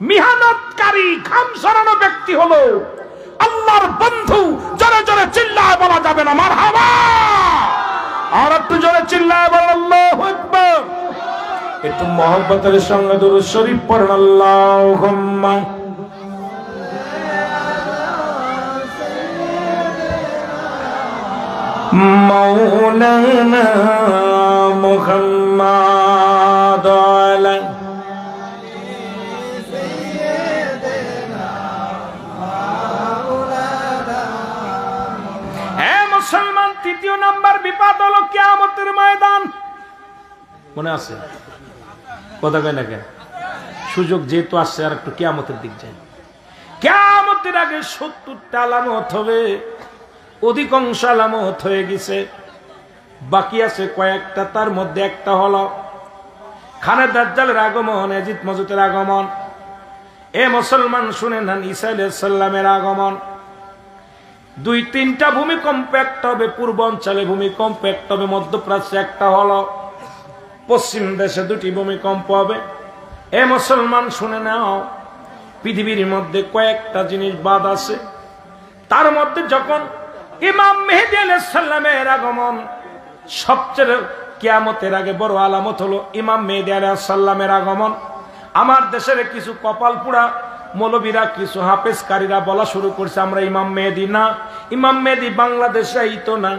মেহনতকারী ঘাম ঝরানো ব্যক্তি হলো আল্লাহর বন্ধু। জোরে জোরে চিল্লায় বলা যাবে না মারহাবা? আর একটু জোরে চিল্লায় বলেন আল্লাহু আকবার। একটু মহব্বতের সঙ্গে দুরূদ শরীফ পড়েন। আল্লাহুম্মা মাওলানা মুহাম্মাদ আলাইহি মুসলমান। তৃতীয় নাম্বার বিপদ হলো কিয়ামতের ময়দান। মনে আছে? কথা কয় না কেন? সুযোগ যেহেতু আসছে, আর একটু কিয়ামতের দিক যায়। কিয়ামতের আগে 70টা আলামত হবে, অধিকাংশ আলামত হয়ে গেছে, বাকি আছে কয়েকটা। তার মধ্যে একটা হলো খানে দাজ্জালের আগমন, ইয়াজিদ মাজুদের আগমন। এ মুসলমান শুনে নেন, ঈসা আলাইহিস সালামের আগমন। 2-3টা ভূমিকম্প, একটা হবে পূর্বাঞ্চলে ভূমিকম্প, একটা হবে মধ্যপ্রাচ্যে, একটা হলো পশ্চিম দেশে 2টি ভূমিকম্প হবে। এ মুসলমান শুনে নাও, পৃথিবীর মধ্যে কয়েকটা জিনিস বাদ আছে। তার মধ্যে যখন ইমাম মেহেদী আলাইহিস সালামের আগমন, সবচেয়ে কিয়ামতের আগে বড় আলামত হলো ইমাম মেহেদী আলাইহিস সালামের আগমন। আমার দেশের কিছু কপাল পোড়া মৌলবীরা, কিছু হাফেজকারীরা বলা শুরু করছে আমরা ইমাম মেহেদী না, ইমাম মেহেদী বাংলাদেশে আইতো না।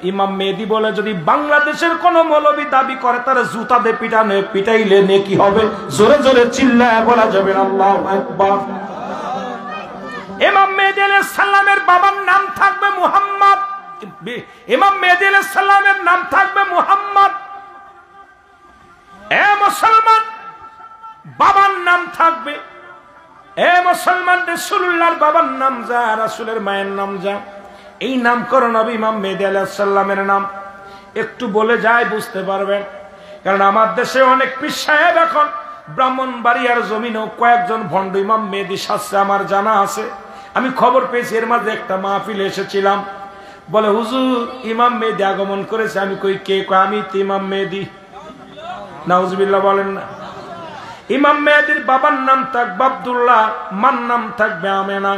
ইমাম মেহেদী বলে যদি বাংলাদেশের কোন মৌলবী দাবি করে, তারা জুতা দিয়ে পিটানো, পিটাইলে নেকি হবে। জোরে জোরে চিল্লায় বলা যাবে আল্লাহু আকবার। ইমাম মেহেদী আলাইহিস সালামের বাবার নাম থাকবে মুহাম্মদ। ইমাম মেহেদী আলাইহিস সালামের নাম থাকবে মুহাম্মদ। এ মুসলমান, বাবার নাম থাকবে। এ মুসলমান, রাসূলুল্লাহর বাবার নাম যা, রাসূলের মায়ের নাম যা, এই নামকরণ হবে ইমাম মেহেদী আলাইহিস সালামের নাম। একটু বলে যায় বুঝতে পারবেন, কারণ আমার দেশে অনেক পীর সাহেব এখন ব্রাহ্মণবাড়িয়ার জমিনেও কয়েকজন ভণ্ড ইমাম মেহেদী সাজছে, আমার জানা আছে। আমি খবর পেয়েছি, এর মাঝে একটা মাহফিলে এসেছিলাম, বলে হুজুর ইমাম মেহেদী আগমন করেছে। আমি কই কে? কয় আমি তো ইমাম মেহেদী। নাউজুবিল্লাহ বলেন না। ইমাম মেহেদীর বাবার নাম থাকবে আব্দুল্লাহ, মার নাম থাকবে আমেনা।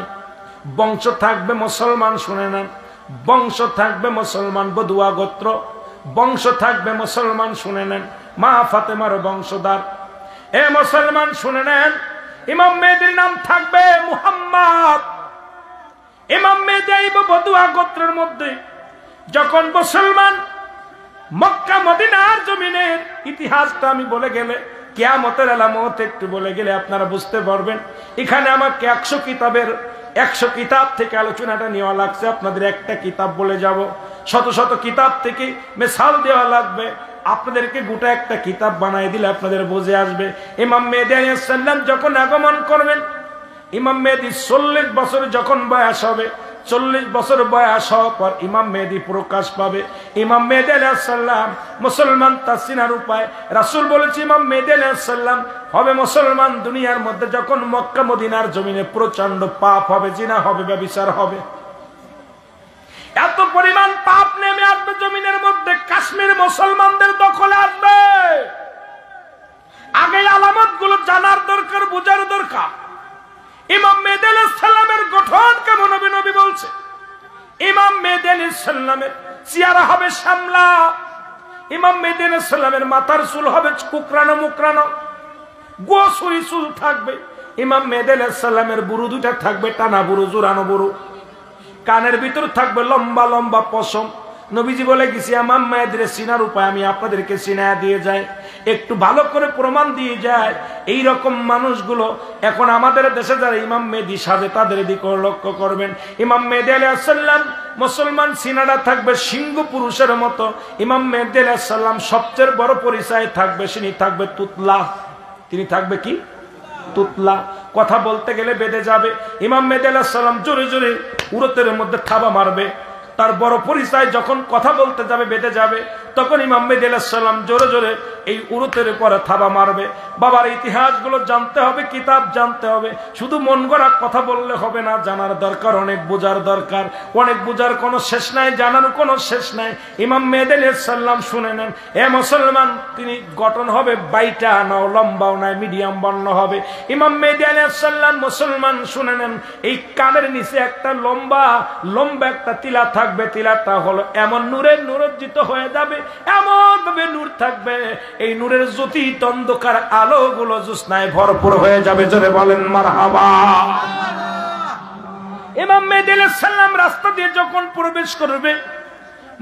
বংশ থাকবে মুসলমান, শুনে নেন, বংশ থাকবে মুসলমান, বদুয়া গোত্র। বংশ থাকবে মুসলমান, শুনে নেন, মা ফাতেমার বংশধর। এ মুসলমান শুনে নেন, ইমাম মেহেদীর নাম থাকবে মুহাম্মদ। ইমাম মেহেদী আইব বদুয়া গোত্রের মধ্যে। যখন মুসলমান মক্কা মদিনার জমিনের ইতিহাসটা আমি বলে গেলে, কিয়ামতের আলামত একটু বলে গেলে আপনারা বুঝতে পারবেন। এখানে আমাকে 100 কিতাব থেকে আলোচনাটা নেওয়া লাগছে, আপনাদের একটা কিতাব বলে যাব। শত শত কিতাব থেকে মিসাল দেওয়া লাগবে, আপনাদেরকে গোটা একটা কিতাব বানাই দিলে আপনাদের বুঝে আসবে। ইমাম মেহেদী আলাইহিস সালাম যখন আগমন করবেন, ইমাম মেহেদী 40 বছর যখন বয়স হবে, 40 বছর বয়স হওয়ার পর ইমাম মেহেদী প্রকাশ পাবে। ইমাম মেহেদী আলাইহিস সালাম মুসলমান তার চিনার উপায় রাসূল বলেছে ইমাম মেহেদী আলাইহিস সালাম হবে মুসলমান দুনিয়ার মধ্যে যখন মক্কা মদিনার জমিনে প্রচন্ড পাপ হবে, জিনা হবে, ব্যভিচার হবে, এত পরিমাণ পাপ নেমে আসবে জমিনের মধ্যে, কাশ্মীর মুসলমানদের দখলে আসবে। আগে আলামত গুলো জানার দরকার, বোঝার দরকার। ইমাম মেহেদী আলাইহিস সালামের গঠন কেমন হবে নবী বলছে। ইমাম মেহেদী আলাইহিস সালামের চেহারা হবে শ্যামলা, ইমাম মেহেদী আলাইহিস সালামের মাথার চুল হবে কুকরানো মুকরানো, গোসুরি চুল থাকবে। ইমাম মেহেদী আলাইহিস সালামের বুরু দুটা থাকবে টানা বুরু, জোরানো বুরু, কানের ভিতর থাকবে লম্বা লম্বা পশম। নবীজি বলে গেছি ইমাম মেহেদীর সিনার উপায় আমি আপনাদেরকে সিনায়া দিয়ে যাই, একটু ভালো করে প্রমাণ দিয়ে যায়। এই রকম মানুষগুলো এখন আমাদের দেশে যারা ইমাম মেহেদী সাজে তাদের দিকে লক্ষ্য করবেন। ইমাম মেহেদী আলাইহিস সালাম মুসলমান সিনাটা থাকবে সিংহ পুরুষের মতো। ইমাম মেহেদী আলাইহিস সালাম সবচেয়ে বড় পরিচয় থাকবে, তিনি থাকবে তুতলা। তিনি থাকবে কি? তুতলা। কথা বলতে গেলে বেঁধে যাবে। ইমাম মেহেদী আলাইহিস সালাম জোরে জোরে উরতের মধ্যে থাবা মারবে। তার বড় পরিচয় যখন কথা বলতে যাবে বেঁধে যাবে, তখন ইমাম মেহেদী আলাইহিস সালাম জোরে জোরে এই উরতের উপরে থাবা মারবে। বাবার ইতিহাসগুলো জানতে হবে, কিতাব জানতে হবে, শুধু মন গড়া কথা বললে হবে না, জানার দরকার, অনেক বোঝার দরকার। অনেক বোঝার কোনো শেষ নাই, জানার কোনো শেষ নাই। ইমাম মেহেদী আলাইহিস সালাম শুনে নেন, এ মুসলমান, তিনি গঠন হবে বাইটা নাও, লম্বাও নাই, মিডিয়াম বর্ণ হবে। ইমাম মেহেদী আলাইহিস সালাম মুসলমান শুনে নেন, এই কানের নিচে একটা লম্বা লম্বা একটা তিলা থাকবে। তিলাটা হলো এমন নূরের নূরজ্জিত হয়ে যাবে, এমন ভাবে নূর থাকবে, এই নূরের জ্যোতি অন্ধকার আলো গুলো জ্যোৎস্নায় ভরপুর হয়ে যাবে। জোরে বলেন মারহাবা। ইমাম মেহেদী আলাইহিস সালাম রাস্তা দিয়ে যখন প্রবেশ করবে,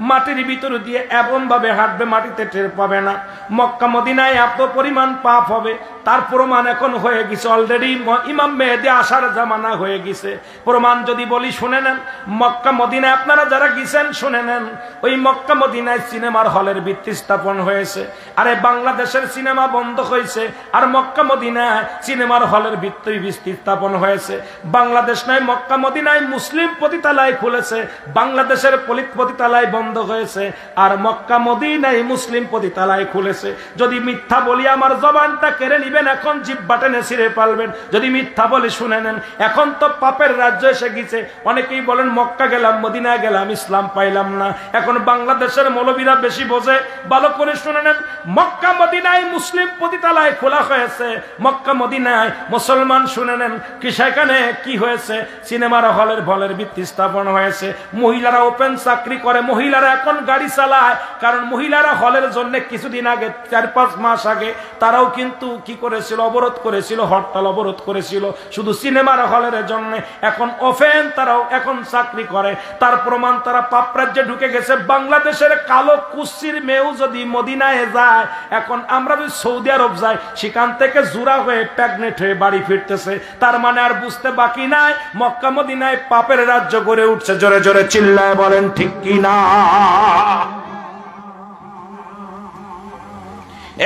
মাটির ভিতর দিয়ে এমন ভাবে হাঁটবে মাটিতে টের পাবে না। মক্কা মদিনায় এত পরিমাণ পাপ হবে, তার প্রমাণ এখন হয়ে গেছে অলরেডি। ইমাম মেহেদী আসার জামানা হয়ে গেছে। প্রমাণ যদি বলি শুনে নেন, মক্কা মদিনায় আপনারা যারা গেছেন শুনে নেন, ওই মক্কা মদিনায় সিনেমার হলের ভিত্তি স্থাপন হয়েছে। আরে বাংলাদেশের সিনেমা বন্ধ হয়েছে, আর মক্কা মদিনায় সিনেমার হলের ভিত্তি স্থাপন হয়েছে। বাংলাদেশ নয়, মক্কা মদিনায় মুসলিম পতিতালয় খুলেছে, বাংলাদেশের পতিতালয় বন্ধ হয়েছে, আর মক্কা মদিনায় মুসলিম পতিতালয় খুলেছে। যদি মিথ্যা বলি আমার জবানটা কেড়ে নিবেন, এখন জিহ্বা টেনে ছিঁড়ে পালবেন। যদি মিথ্যা বলি শুনে নেন, এখন তো পাপের রাজ্য এসে গেছে। অনেকেই বলেন মক্কা গেলাম, মদিনা গেলাম, ইসলাম পাইলাম না। এখন বাংলাদেশের মৌলবীরা বেশি বোঝে, ভালো করে শুনে নেন। মক্কা মদিনায় মুসলিম পতিতালয় খোলা হয়েছে, মক্কা মদিনায় মুসলমান। শুনে নেন কি সেখানে কি হয়েছে, সিনেমার হলের ভিত্তি স্থাপন হয়েছে। মহিলারা ওপেন চাকরি করে, মহিলারা এখন গাড়ি চালায়, কারণ মহিলারা হলের জন্য কিছুদিন আগে 4-5 মাস আগে তারাও কিন্তু কি করেছিল, অবরোধ করেছিল, হরতাল অবরোধ করেছিল শুধু সিনেমার হলের জন্য। এখন ওপেন তারাও এখন চাকরি করে, তার প্রমাণ তারা পাপ রাজ্যে ঢুকে গেছে। বাংলাদেশের কালো কুস্সির মেয়েও যদি মদিনায় যায়, এখন আমরা যদি সৌদি আরব যাই, সেখান থেকে জুরা হয়ে প্রেগনেন্ট হয়ে বাড়ি ফিরতেছে। তার মানে আর বুঝতে বাকি নাই, মক্কা মদিনায় পাপের রাজ্য গড়ে উঠছে। জোরে জোরে চিল্লায় বলেন ঠিক কি না?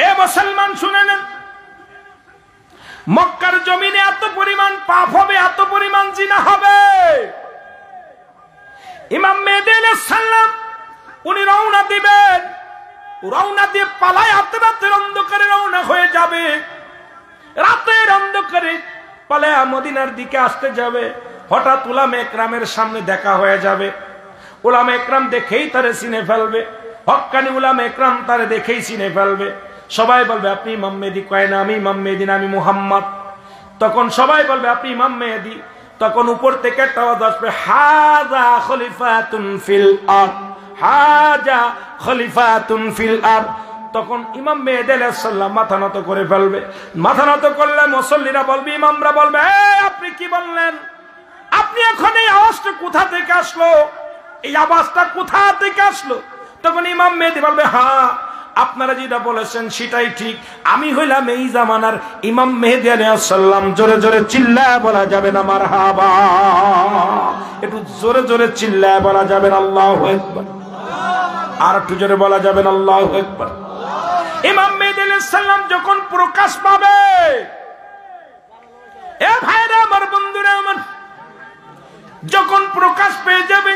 এ মুসলমান শুনে নেন, মক্কার জমিনে এত পরিমাণ পাপ হবে, এত পরিমাণ জিনা হবে। ইমাম মেহেদী আলাইহিস সালাম উনি রওনা দিবেন, রওনা দিয়ে পালায় রাতের অন্ধকারে রওনা হয়ে যাবে। রাতের অন্ধকারে পালায় মদিনার দিকে আসতে যাবে। হঠাৎ উলামা একরামের সামনে দেখা হয়ে যাবে। উলামা একরাম দেখেই তারে চিনে ফেলবে, হক্কানি উলামা একরাম তারে দেখেই চিনে ফেলবে। সবাই বলবে আপনি ইমাম মেহেদী। কয় না, আমি ইমাম মেহেদী না, আমি মুহাম্মদ। তখন সবাই বলবে আপনি ইমাম মেহেদী। তখন উপর থেকে একটা আওয়াজ আসবে, হাযা খলিফাতুন ফিল আরদ, হাযা খলিফাতুন ফিল আরদ। তখন ইমাম মেহেদী আলাইহিস সালাম মাথা নত করে ফেলবে। মাথা নত করলে মুসল্লিরা বলবে, ইমামরা বলবে, আপনি কি বললেন? আপনি এখন এই আওয়াজটা কোথা থেকে আসলো? এই আওয়াজটা কোথা থেকে আসলো? তখন ইমাম মেহেদী বলবে, হ্যাঁ, আপনারা যেটা বলেছেন সেটাই ঠিক, আমি হইলাম এই জামানার ইমাম মেহেদী আলাইহিস সালাম। জোরে জোরে চিল্লায় বলা যাবে না মারহাবা? একটু জোরে জোরে চিল্লায় বলা যাবে না আল্লাহু আকবার? আর একটু জোরে বলা যাবে না আল্লাহু আকবার? ইমাম মেহেদী আলাইহিস সালাম যখন প্রকাশ পাবে, এ ভাইরা আমার, বন্ধুরা আমার, যখন প্রকাশ পেয়ে যাবে,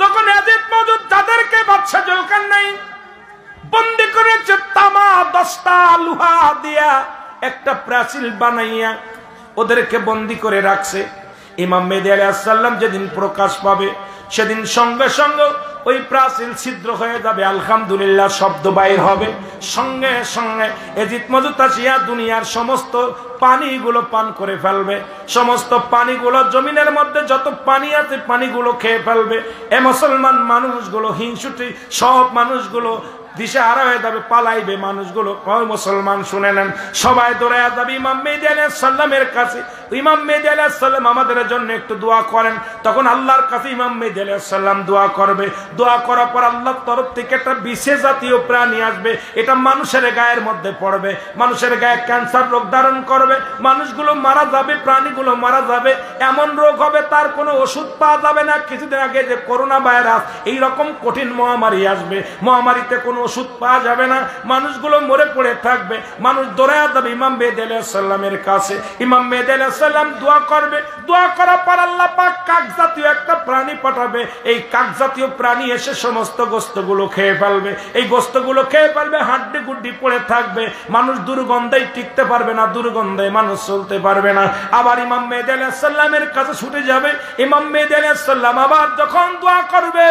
তখন ইয়াজিদ মওজুদ তাদেরকে বাদশা জুলকারনাইন নাই, বন্দি করেছে তামা 10টা লোহা দিয়া একটা প্রাচীর বানাইয়া ওদেরকে বন্দি করে রাখছে। ইমাম মেহেদী আলাইহিস সালাম যেদিন প্রকাশ পাবে সেদিন সঙ্গে সঙ্গে ওই প্রাচীর ছিদ্র হয়ে যাবে, আলহামদুলিল্লাহ শব্দ বাইর হবে, সঙ্গে সঙ্গে এজিদ মজুতাসিয়া দুনিয়ার সমস্ত পানিগুলো পান করে ফেলবে, সমস্ত পানিগুলো জমিনের মধ্যে যত পানি আছে পানিগুলো খেয়ে ফেলবে। এ মুসলমান মানুষগুলো হিংসুটি সব মানুষগুলো দিশে হারা হয়ে যাবে, পালাইবে মানুষগুলো। ওই মুসলমান শুনে নেন, সবাই দৌড়ায় যাবে ইমাম মেহেদী আলাইহিস সালামের কাছে। ইমাম মেহেদী আলাইহিস সালাম আমাদের জন্য একটু দোয়া করেন। তখন আল্লাহর কাছে ইমাম মেহেদী আলাইহিস সালাম দোয়া করবে। দোয়া করার পর আল্লাহর তরফ থেকে একটা বিশেষ জাতীয় প্রাণী আসবে, এটা মানুষের গায়ের মধ্যে পড়বে, মানুষের গায়ে ক্যান্সার রোগ ধারণ করবে, মানুষগুলো মারা যাবে, প্রাণীগুলো মারা যাবে। এমন রোগ হবে তার কোনো ওষুধ পাওয়া যাবে না। কিছুদিন আগে যে করোনা ভাইরাস, এইরকম কঠিন মহামারী আসবে, মহামারীতে কোনো ওষুধ পাওয়া যাবে না, মানুষগুলো মরে পড়ে থাকবে। মানুষ দৌড়ায় যাবে ইমাম মেহেদী আলাইহিস সালামের কাছে। ইমাম মেহেদী আলাইহিস সালাম দোয়া করবে। দোয়া করার পর আল্লাহ পাক কাক জাতীয় একটা প্রাণী পাঠাবে। এই কাক জাতীয় প্রাণী এসে সমস্ত গোশতগুলো খেয়ে ফেলবে। এই গোশতগুলো খেয়ে ফেলবে, হাড্ডি গুড্ডি পড়ে থাকবে, মানুষ দুর্গন্ধে টিকতে পারবে না, দুর্গন্ধে মানুষ চলতে পারবে না। আবার ইমাম মেহেদী আলাইহিস সালামের কাছে ছুটে যাবে। ইমাম মেহেদী আলাইহিস সালাম আবার যখন দোয়া করবে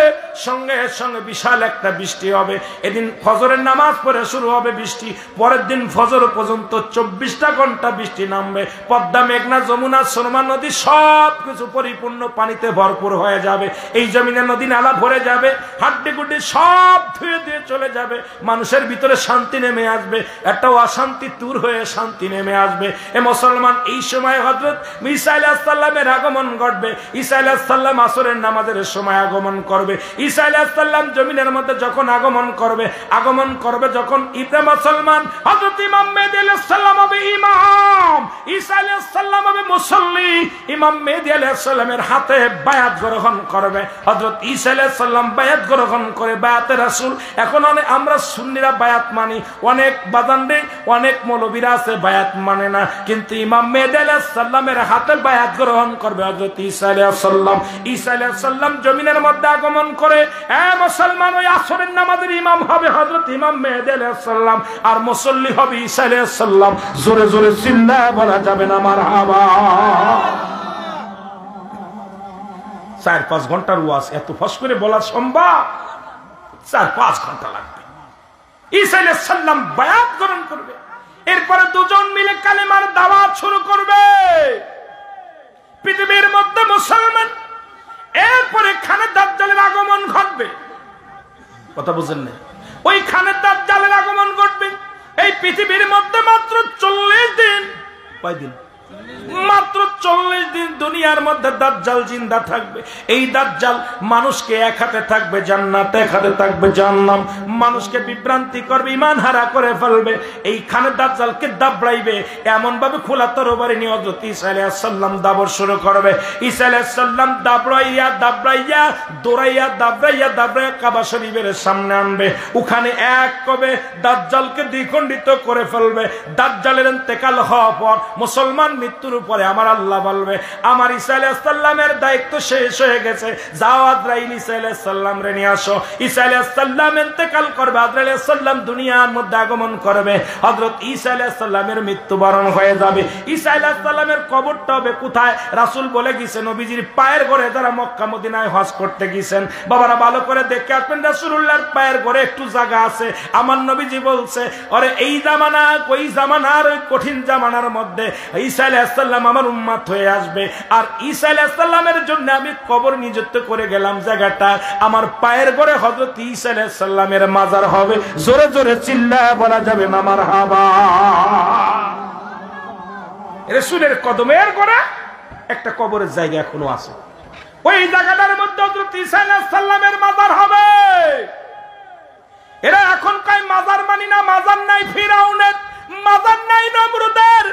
সঙ্গে সঙ্গে বিশাল একটা বৃষ্টি হবে। এদিন ফজরের নামাজ পড়ে শুরু হবে বৃষ্টি, পরের দিন ফজর পর্যন্ত 24টা ঘন্টা বৃষ্টি নামবে। পদ্মা, মেঘনা, যমুনা, সুরমা নদী সবকিছু পরিপূর্ণ পানিতে ভরপুর হয়ে যাবে। এই জমিনে নদী নালা ভরে যাবে, হাড্ডি গুড্ডি সব ধুয়ে দিয়ে চলে যাবে। মানুষের ভিতরে শান্তি নেমে আসবে, একটা অশান্তি দূর হয়ে শান্তি নেমে আসবে। এ মুসলমান, এই সময় হযরত ঈসা আলাইহিস সালামের আগমন ঘটবে। ঈসা আলাইহিস সালাম আসরের নামাজের সময় আগমন করবে। ঈসা আলাইহিস সালাম জমিনের মধ্যে যখন আগমন করবে যখন ইব্রাহিম মুসলমান, হযরত ইমাম মেহেদী আলাইহিস সালাম হবে ইমাম, ঈসা আলাইহিস সালাম হবে মুসল্লি। ইমাম মেহেদী আলাইহিস সালামের হাতে বায়াত গ্রহণ করবে। হযরত ঈসা আলাইহিস সালাম বায়াত গ্রহণ করে বায়াতে রাসূল। এখন আমরা সুন্নিরা বায়াত মানি, অনেক বাজানরে অনেক মৌলবীরা আছে বায়াত মানে না, কিন্তু ইমাম মেহেদী আলাইহিস সালামের হাতে বায়াত গ্রহণ করবে হযরত ঈসা আলাইহিস সালাম। ঈসা আলাইহিস সালাম জমিনের মধ্যে আগমন করে এ মুসলমান, ওই আসরের নামাজের ইমাম হবে হযরত ইমাম মেহেদী আলাইহিস সালাম, আর মুসল্লি হবে ঈসা আলাইহিস সালাম। জোরে জোরে চিল্লায় বলা যাবে না মারহাবা। 4-5 ঘন্টার ওয়াজ এত ফস করে বলা সম্ভব? 4-5 ঘন্টা লাগবে। ঈসা আলাইহিস সালাম বায়াত গ্রহণ করবে, এরপরে দুজন মিলে কালেমার দাওয়াত শুরু করবে পৃথিবীর মধ্যে মুসলমান। এরপরে খানে দাজ্জালের আগমন ঘটবে। কথা বুঝেন না? ওই খানে দাজ্জালের আগমন ঘটবে এই পৃথিবীর মধ্যে মাত্র 40 দিন। কয়দিন? মাত্র 40 দিন দুনিয়ার মধ্যে দাজ্জাল জিন্দা থাকবে। এই দাজ্জাল মানুষকে এক হাতে থাকবে জান্নাত, এক হাতে থাকবে জাহান্নাম, মানুষকে বিভ্রান্তি করবে, ঈমান হারা করে ফেলবে। এইখানে দাজ্জালকে দাবড়াইবে এমন ভাবে খোলা তরবারি নিয়ে হযরত ঈসা আলাইহিস সালাম দাবড় শুরু করবে। ঈসা আলাইহিস সালাম দাবড়াইয়া দাবড়াইয়া কাবা শরীফের সামনে আনবে। ওখানে এক কবে দাজ্জালকে দ্বিখণ্ডিত করে ফেলবে। দাজ্জালের ইন্তেকাল হওয়ার পর মুসলমান মৃত্যুর উপরে আমার আল্লাহ বলবে, আমার ঈসা আলাইহিস সালামের দায়িত্ব শেষ হয়ে গেছে, যাও আজরাইল ঈসা আলাইহিস সালাম রে নিয়ে আসো। ঈসা আলাইহিস সালাম ইন্তেকাল করবে, আজরাইল আলাইহিস সালাম দুনিয়ার মধ্যে আগমন করবে। হযরত ঈসা আলাইহিস সালামের মৃত্যুবরণ হয়ে যাবে। ঈসা আলাইহিস সালামের কবরটা হবে কোথায়? রাসূল বলে গেছেন নবীজির পায়ের ঘরে, যারা মক্কা মদিনায় হজ করতে গেছেন বাবারা ভালো করে দেখে আসবেন, রাসূলুল্লাহর পায়ের ঘরে একটু জায়গা আছে। আমার নবীজি বলছে, আরে এই জামানা ওই জামানার ওই কঠিন জামানার মধ্যে ঈসা আলাইহিস সালাম আমার উম্মত হয়ে আসবে, আর ঈসা আলাইহিস সালামের জন্য আমি কবর নিযুক্ত করে গেলাম। জায়গাটা আমার পায়ের ঘরে হযরত ঈসা আলাইহিস সালামের মাজার হবে। জোরে জোরে চিল্লায় বলা যাবে না মারহাবা। রাসূলের কদমের ঘরে একটা কবরের জায়গা এখনো আছে, ওই জায়গাটার মধ্যে হযরত ঈসা আলাইহিস সালামের মাজার হবে। এরা এখন কয় মাজার মানি না, মাজার নাই ফিরাউনের, মাজার নাই নমরুদের,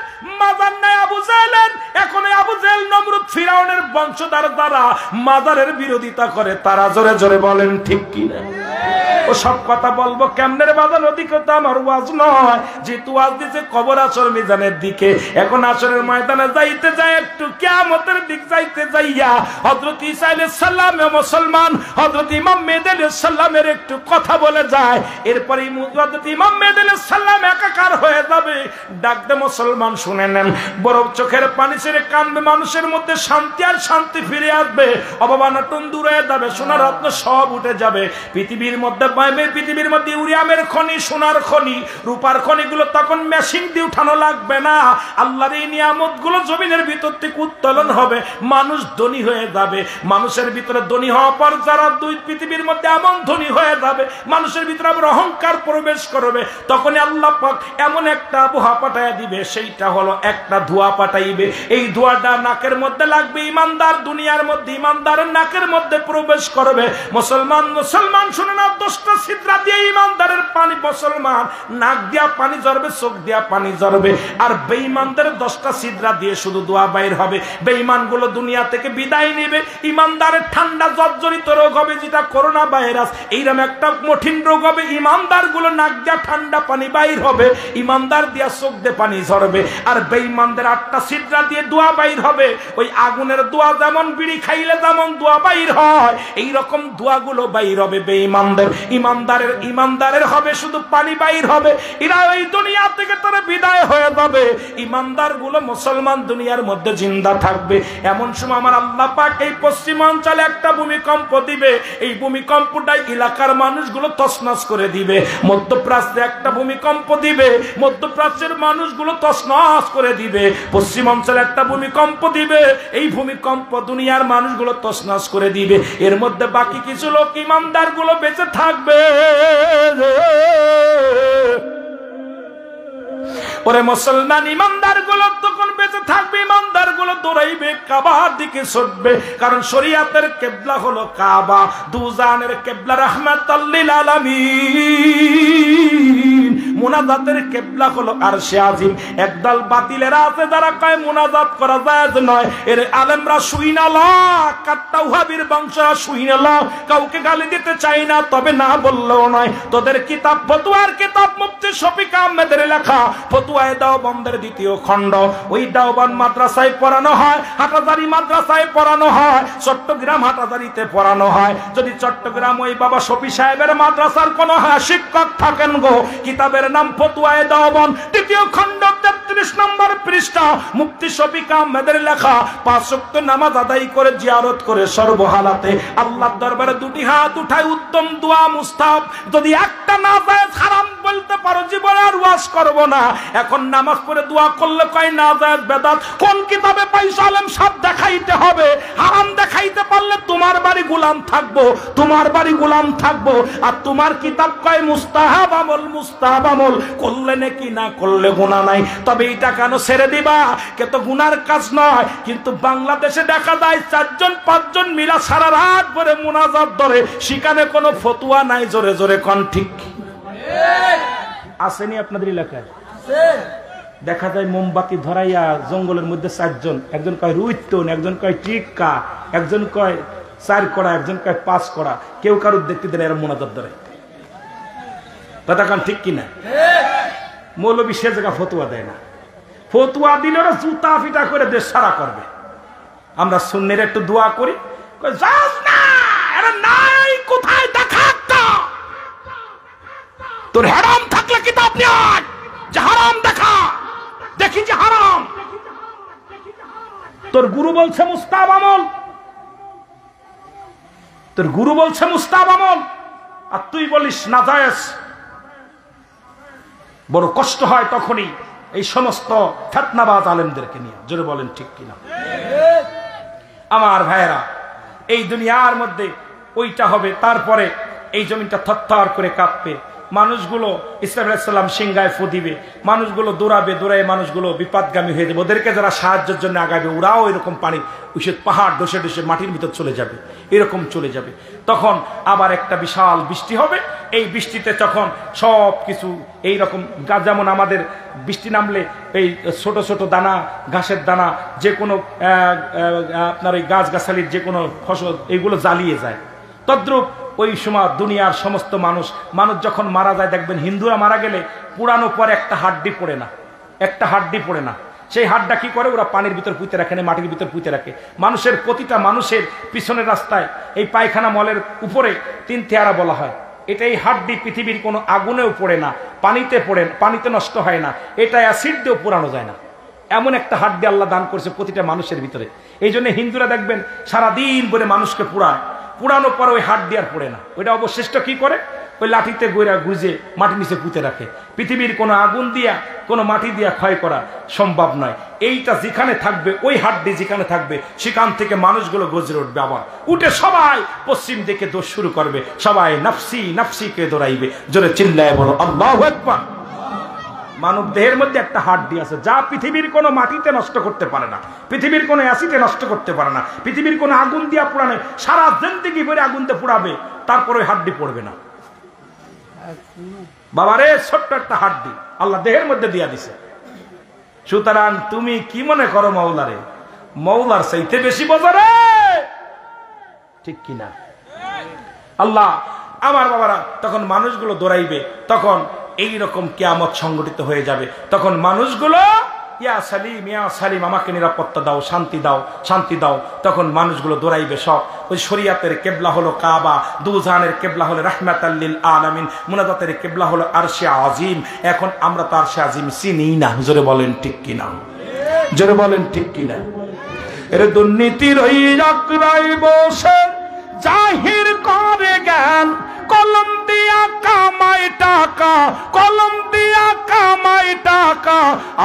মাজার নাই আবু জেহেলের। এখন আবু জেহেল, নমরুদ, ফিরাউনের বংশধর যারা মাজারের বিরোধিতা করে তারা জোরে জোরে বলেন ঠিক কিনা? ও সব কথা বলবো কেমনের বাজান, ওদিকে তো আমার ওয়াজ নয়, যেহেতু ওয়াজ দিছে কবর আসর মিজানের দিকে। এখন আসরের ময়দানে যাইতে যায় একটু কিয়ামতের দিক যাইতে যাইয়া হযরত ঈসা আলাইহিস সালাম মুসলমান হযরত ইমাম মেহদী আলাইহিস সালামের একটু কথা বলে যায়, এরপরে হযরত ইমাম মেহদী আলাইহিস সালাম একাকার হয়ে যাবে। ডাকতে মুসলমান শুনে নেন, বড় চোখের পানি ছেড়ে কাঁদবে, মানুষের মধ্যে শান্তি আর শান্তি ফিরে আসবে, অবমাননা দূর হয়ে যাবে, সোনার রত্ন সব উঠে যাবে। পৃথিবীর মধ্যে পৃথিবীর মধ্যে ইউরিয়ামের খনি, সোনার খনি, রূপার খনিগুলো তখন মেশিন দিয়ে উঠানো লাগবে না। আল্লাহর এই নিয়ামতগুলো জমিনের ভিতর থেকে উত্তোলন হবে, মানুষ ধনী হয়ে যাবে। মানুষের ভিতরে ধনী হওয়ার পর যারা পৃথিবীর মধ্যে এমন ধনী হয়ে যাবে, মানুষের ভিতরে আবার অহংকার প্রবেশ করবে, তখনই আল্লাহ পাক এমন একটা আবহাওয়া পাঠাইয়া দিবে, সেইটা হলো একটা ধোঁয়া পাঠাইবে। এই ধোঁয়াটা নাকের মধ্যে লাগবে, ইমানদার দুনিয়ার মধ্যে ইমানদারের নাকের মধ্যে প্রবেশ করবে। মুসলমান শুনে না, 10টা ছিদ্রা দিয়ে ইমানদারের পানি, মুসলমান নাক দিয়া পানি ঝরবে, চোখ দিয়া পানি ঝরবে, আর বেঈমানদের 10টা ছিদ্রা দিয়ে শুধু দোয়া বাইর হবে। বেঈমান গুলো দুনিয়া থেকে বিদায় নেবে, ইমানদারের ঠান্ডা জর্জরিত রোগ হবে যেটা করোনা ভাইরাস, এইরকম একটা কঠিন রোগ হবে। ইমানদার গুলো নাক দিয়া ঠান্ডা পানি বাইর হবে, ইমানদার দিয়া চোখ দিয়ে পানি ঝরবে, আর বেঈমানদের 8টা ছিদ্রা দিয়ে দোয়া বাইর হবে। ওই আগুনের দোয়া যেমন বিড়ি খাইলে যেমন দোয়া বাইর হয়, এইরকম দোয়াগুলো বাইর হবে বেঈমানদের। ইমানদারের হবে শুধু পানি বাইর হবে, এরা এই দুনিয়া থেকে তারা বিদায় হয়ে যাবে। ইমানদার গুলো মুসলমান দুনিয়ার মধ্যে জিন্দা থাকবে। এমন সময় আমার আল্লাহ পাক এই পশ্চিমাঞ্চলে একটা ভূমিকম্প দিবে, এই ভূমিকম্পটাই এলাকার মানুষগুলো তছনছ করে দিবে। মধ্যপ্রাচ্যে একটা ভূমিকম্প দিবে, মধ্যপ্রাচ্যের মানুষগুলো তছনছ করে দিবে। পশ্চিমাঞ্চলে একটা ভূমিকম্প দিবে, এই ভূমিকম্প দুনিয়ার মানুষগুলো তছনছ করে দিবে। এর মধ্যে বাকি কিছু লোক ইমানদার গুলো বেঁচে থাকবে। ওরে মুসলমান, ইমানদার গুলো তখন বেঁচে থাকবে, ইমানদার গুলো দৌড়াইবে, কাবার দিকে ছুটবে, কারণ শরীয়তের কিবলা হলো কাবা, দুজানের কিবলা রাহমাতুল লিল আলামিন, মুনাজাতের কিবলা হলো আরশে আজিম। একদল বাতিলেরা আছে যারা কয় মুনাজাত করা জায়েজ নয়, এর আলেমরা শুইনা ল, কাট্টা ওয়াহাবীর বংশরা শুইনা ল, কাউকে গালি দিতে চাই না, তবে না বললেও নয়। তোদের কিতাব ফতোয়ার কিতাব মুফতি শফিক আহমেদের লেখা ফতোয়ায়ে দেওবন্দের 2য় খণ্ড, ওই দেওবন্দ মাদ্রাসায় পড়ানো হয়, হাটাজারি মাদ্রাসায় পড়ানো হয়, চট্টগ্রাম হাটাজারিতে পড়ানো হয়। যদি চট্টগ্রাম ওই বাবা শফি সাহেবের মাদ্রাসার কোন শিক্ষক থাকেন গো, কিতাবের নাম ফতোয়ায়ে দেওবন্দ 2য় খণ্ড 33 নম্বর পৃষ্ঠা, মুফতি শফিক আহমেদের লেখা। 5 ওয়াক্ত নামাজ আদায় করে জিয়ারত করে সর্বহালাতে আল্লাহর দরবারে 2টি হাত উঠায় উত্তম দোয়া মুস্তাহাব। যদি একটা না যায় হারাম বলতে পারো, জীবনে আর ওয়াজ করব না। এখন নামাজ পড়ে দোয়া করলে কয় না যায় বেদাত। কোন কিতাবে পাইছো? আলেম সব দেখাইতে হবে। হারাম দেখাইতে পারলে তোমার বাড়ি গোলাম থাকবো, তোমার বাড়ি গোলাম থাকবো। আর তোমার কিতাব কয় মুস্তাহাব আমল, মুস্তাহাব আমল করলে নাকি, না করলে গুনাহ নাই। তবে এটা কেন ছেড়ে দিবা? কে তো গুনার কাজ নয়। কিন্তু বাংলাদেশে দেখা যায় 4-5 মিলা সারা রাত ভরে মুনাজাত ধরে, সেখানে কোনো ফতোয়া নাই। জোরে জোরে কোন ঠিক আসেনি আপনাদের এলাকায়? দেখা যায় মোমবাতি ধরাইয়া জঙ্গলের মধ্যে 4 জন, একজন কয় রুইতন, একজন কয় টিক্কা, একজন কয় 4 কড়া, একজন কয় 5 কড়া। কেউ কারুর দেখতে দেন এরা মুনাজাত ধরে। কথা কান ঠিক কিনা? মৌলবী সে জায়গা ফতোয়া দেয় না, ফতোয়া দিলে ওরা জুতা ফিটা করে দেশ সারা করবে। আমরা সুন্নির একটু দোয়া করি, যাস না, এরা নাই কোথায় দেখা তোর হারাম থাকলে কিতাব নিয়ে যে হারাম দেখা, দেখি যে হারাম। তোর গুরু বলছে মুস্তাহাব আমল, তোর গুরু বলছে মুস্তাহাব আমল, আর তুই বলিস নাজায়েজ। বড় কষ্ট হয় তখনই এই সমস্ত ফিতনাবাজ আলেমদেরকে নিয়ে। জোরে বলেন ঠিক কিনা? আমার ভাইয়েরা, এই দুনিয়ার মধ্যে ওইটা হবে, তারপরে এই জমিনটা থরথর করে কাঁপবে। মানুষগুলো ইসলাম আলাইহিস সালাম সিংহায় ফু দিবে, মানুষগুলো দৌড়াবে, দৌড়ায় মানুষগুলো বিপদগামী হয়ে যাবে। ওদেরকে যারা সাহায্যের জন্য আগাবে, ওরাও এরকম পানি উঠে পাহাড় ডসে ডসে মাটির ভিতর চলে যাবে, এরকম চলে যাবে। তখন আবার একটা বিশাল বৃষ্টি হবে। এই বৃষ্টিতে তখন সব কিছু এইরকম, যেমন আমাদের বৃষ্টি নামলে এই ছোট ছোট দানা, ঘাসের দানা, যে কোনো আপনার ওই গাছগাছালির যে কোনো ফসল, এইগুলো জ্বালিয়ে যায়, তদ্রূপ ওই সময় দুনিয়ার সমস্ত মানুষ যখন মারা যায় দেখবেন, হিন্দুরা মারা গেলে পুরানো পরে একটা হাড্ডি পড়ে না, একটা হাড্ডি পড়ে না। সেই হাড্ডা কি করে? ওরা পানির ভিতর পুঁতে রাখে না, মাটির ভিতর পুঁতে রাখে। মানুষের প্রতিটা মানুষের পিছনের রাস্তায় এই পায়খানা মলের উপরে 3 তেয়ারা বলা হয়। এটা এই হাড্ডি পৃথিবীর কোনো আগুনেও পড়ে না, পানিতে পড়ে, পানিতে নষ্ট হয় না, এটা অ্যাসিড দিয়েও পুরানো যায় না। এমন একটা হাড্ডি আল্লাহ দান করছে প্রতিটা মানুষের ভিতরে। এই জন্য হিন্দুরা দেখবেন সারাদিন ধরে মানুষকে পুরায়, পুরানোর পর ওই হাড্ডি আর পড়ে না। ওইটা অবশিষ্ট কি করে? ওই লাঠিতে গইরা গুজে মাটির নিচে পুঁতে রাখে। পৃথিবীর কোনো আগুন দিয়া, কোনো মাটি দিয়া ক্ষয় করা সম্ভব নয়। এইটা যেখানে থাকবে, ওই হাড্ডি যেখানে থাকবে, সেখান থেকে মানুষগুলো গজরে উঠবে। আবার উঠে সবাই পশ্চিম দিকে দৌড় শুরু করবে, সবাই নাফসি নাফসিকে দৌড়াইবে। জোরে চিল্লায় বলো আল্লাহু আকবার। মানব দেহের মধ্যে একটা হাড্ডি আছে যা পৃথিবীর কোনো মাটিতে নষ্ট করতে পারে না, পৃথিবীর কোনো অ্যাসিডে নষ্ট করতে পারে না, পৃথিবীর কোনো আগুন দিয়া পোড়ানো, সারা জিন্দেগি ভরে আগুনতে পোড়াবে, তারপরে ওই হাড্ডি পড়বে না। বাবারে, ছোট্ট একটা হাড্ডি আল্লাহ দেহের মধ্যে দিয়া দিছে। সুতরাং তুমি কি মনে করো মৌলারে? মৌলার চাইতে বেশি বোঝারে, ঠিক কিনা? আল্লাহ আমার বাবারা, তখন মানুষগুলো দৌড়াইবে, তখন এইরকম কিয়ামত সংগঠিত হয়ে যাবে। তখন মানুষগুলো ইয়া সালিম ইয়া সালিম, আমাকে নিরাপত্তা দাও, শান্তি দাও, শান্তি দাও। তখন মানুষগুলো দৌড়াইবে সব। ওই শরিয়াতের কেবলা হলো কাবা, দুজাহানের কেবলা হলো রাহমাতাল লিল আলামিন, মুনাজাতের কেবলা হলো আরশে আজিম। এখন আমরা তো আরশে আজিম চিনি না। জোরে বলেন ঠিক কিনা? জোরে বলেন ঠিক কিনা? এর দুর্নীতির ওই আকরাই বসে জাহির করে জ্ঞান, কলম দিয়া কামাই টাকা, কলম দিয়া কামাই টাকা,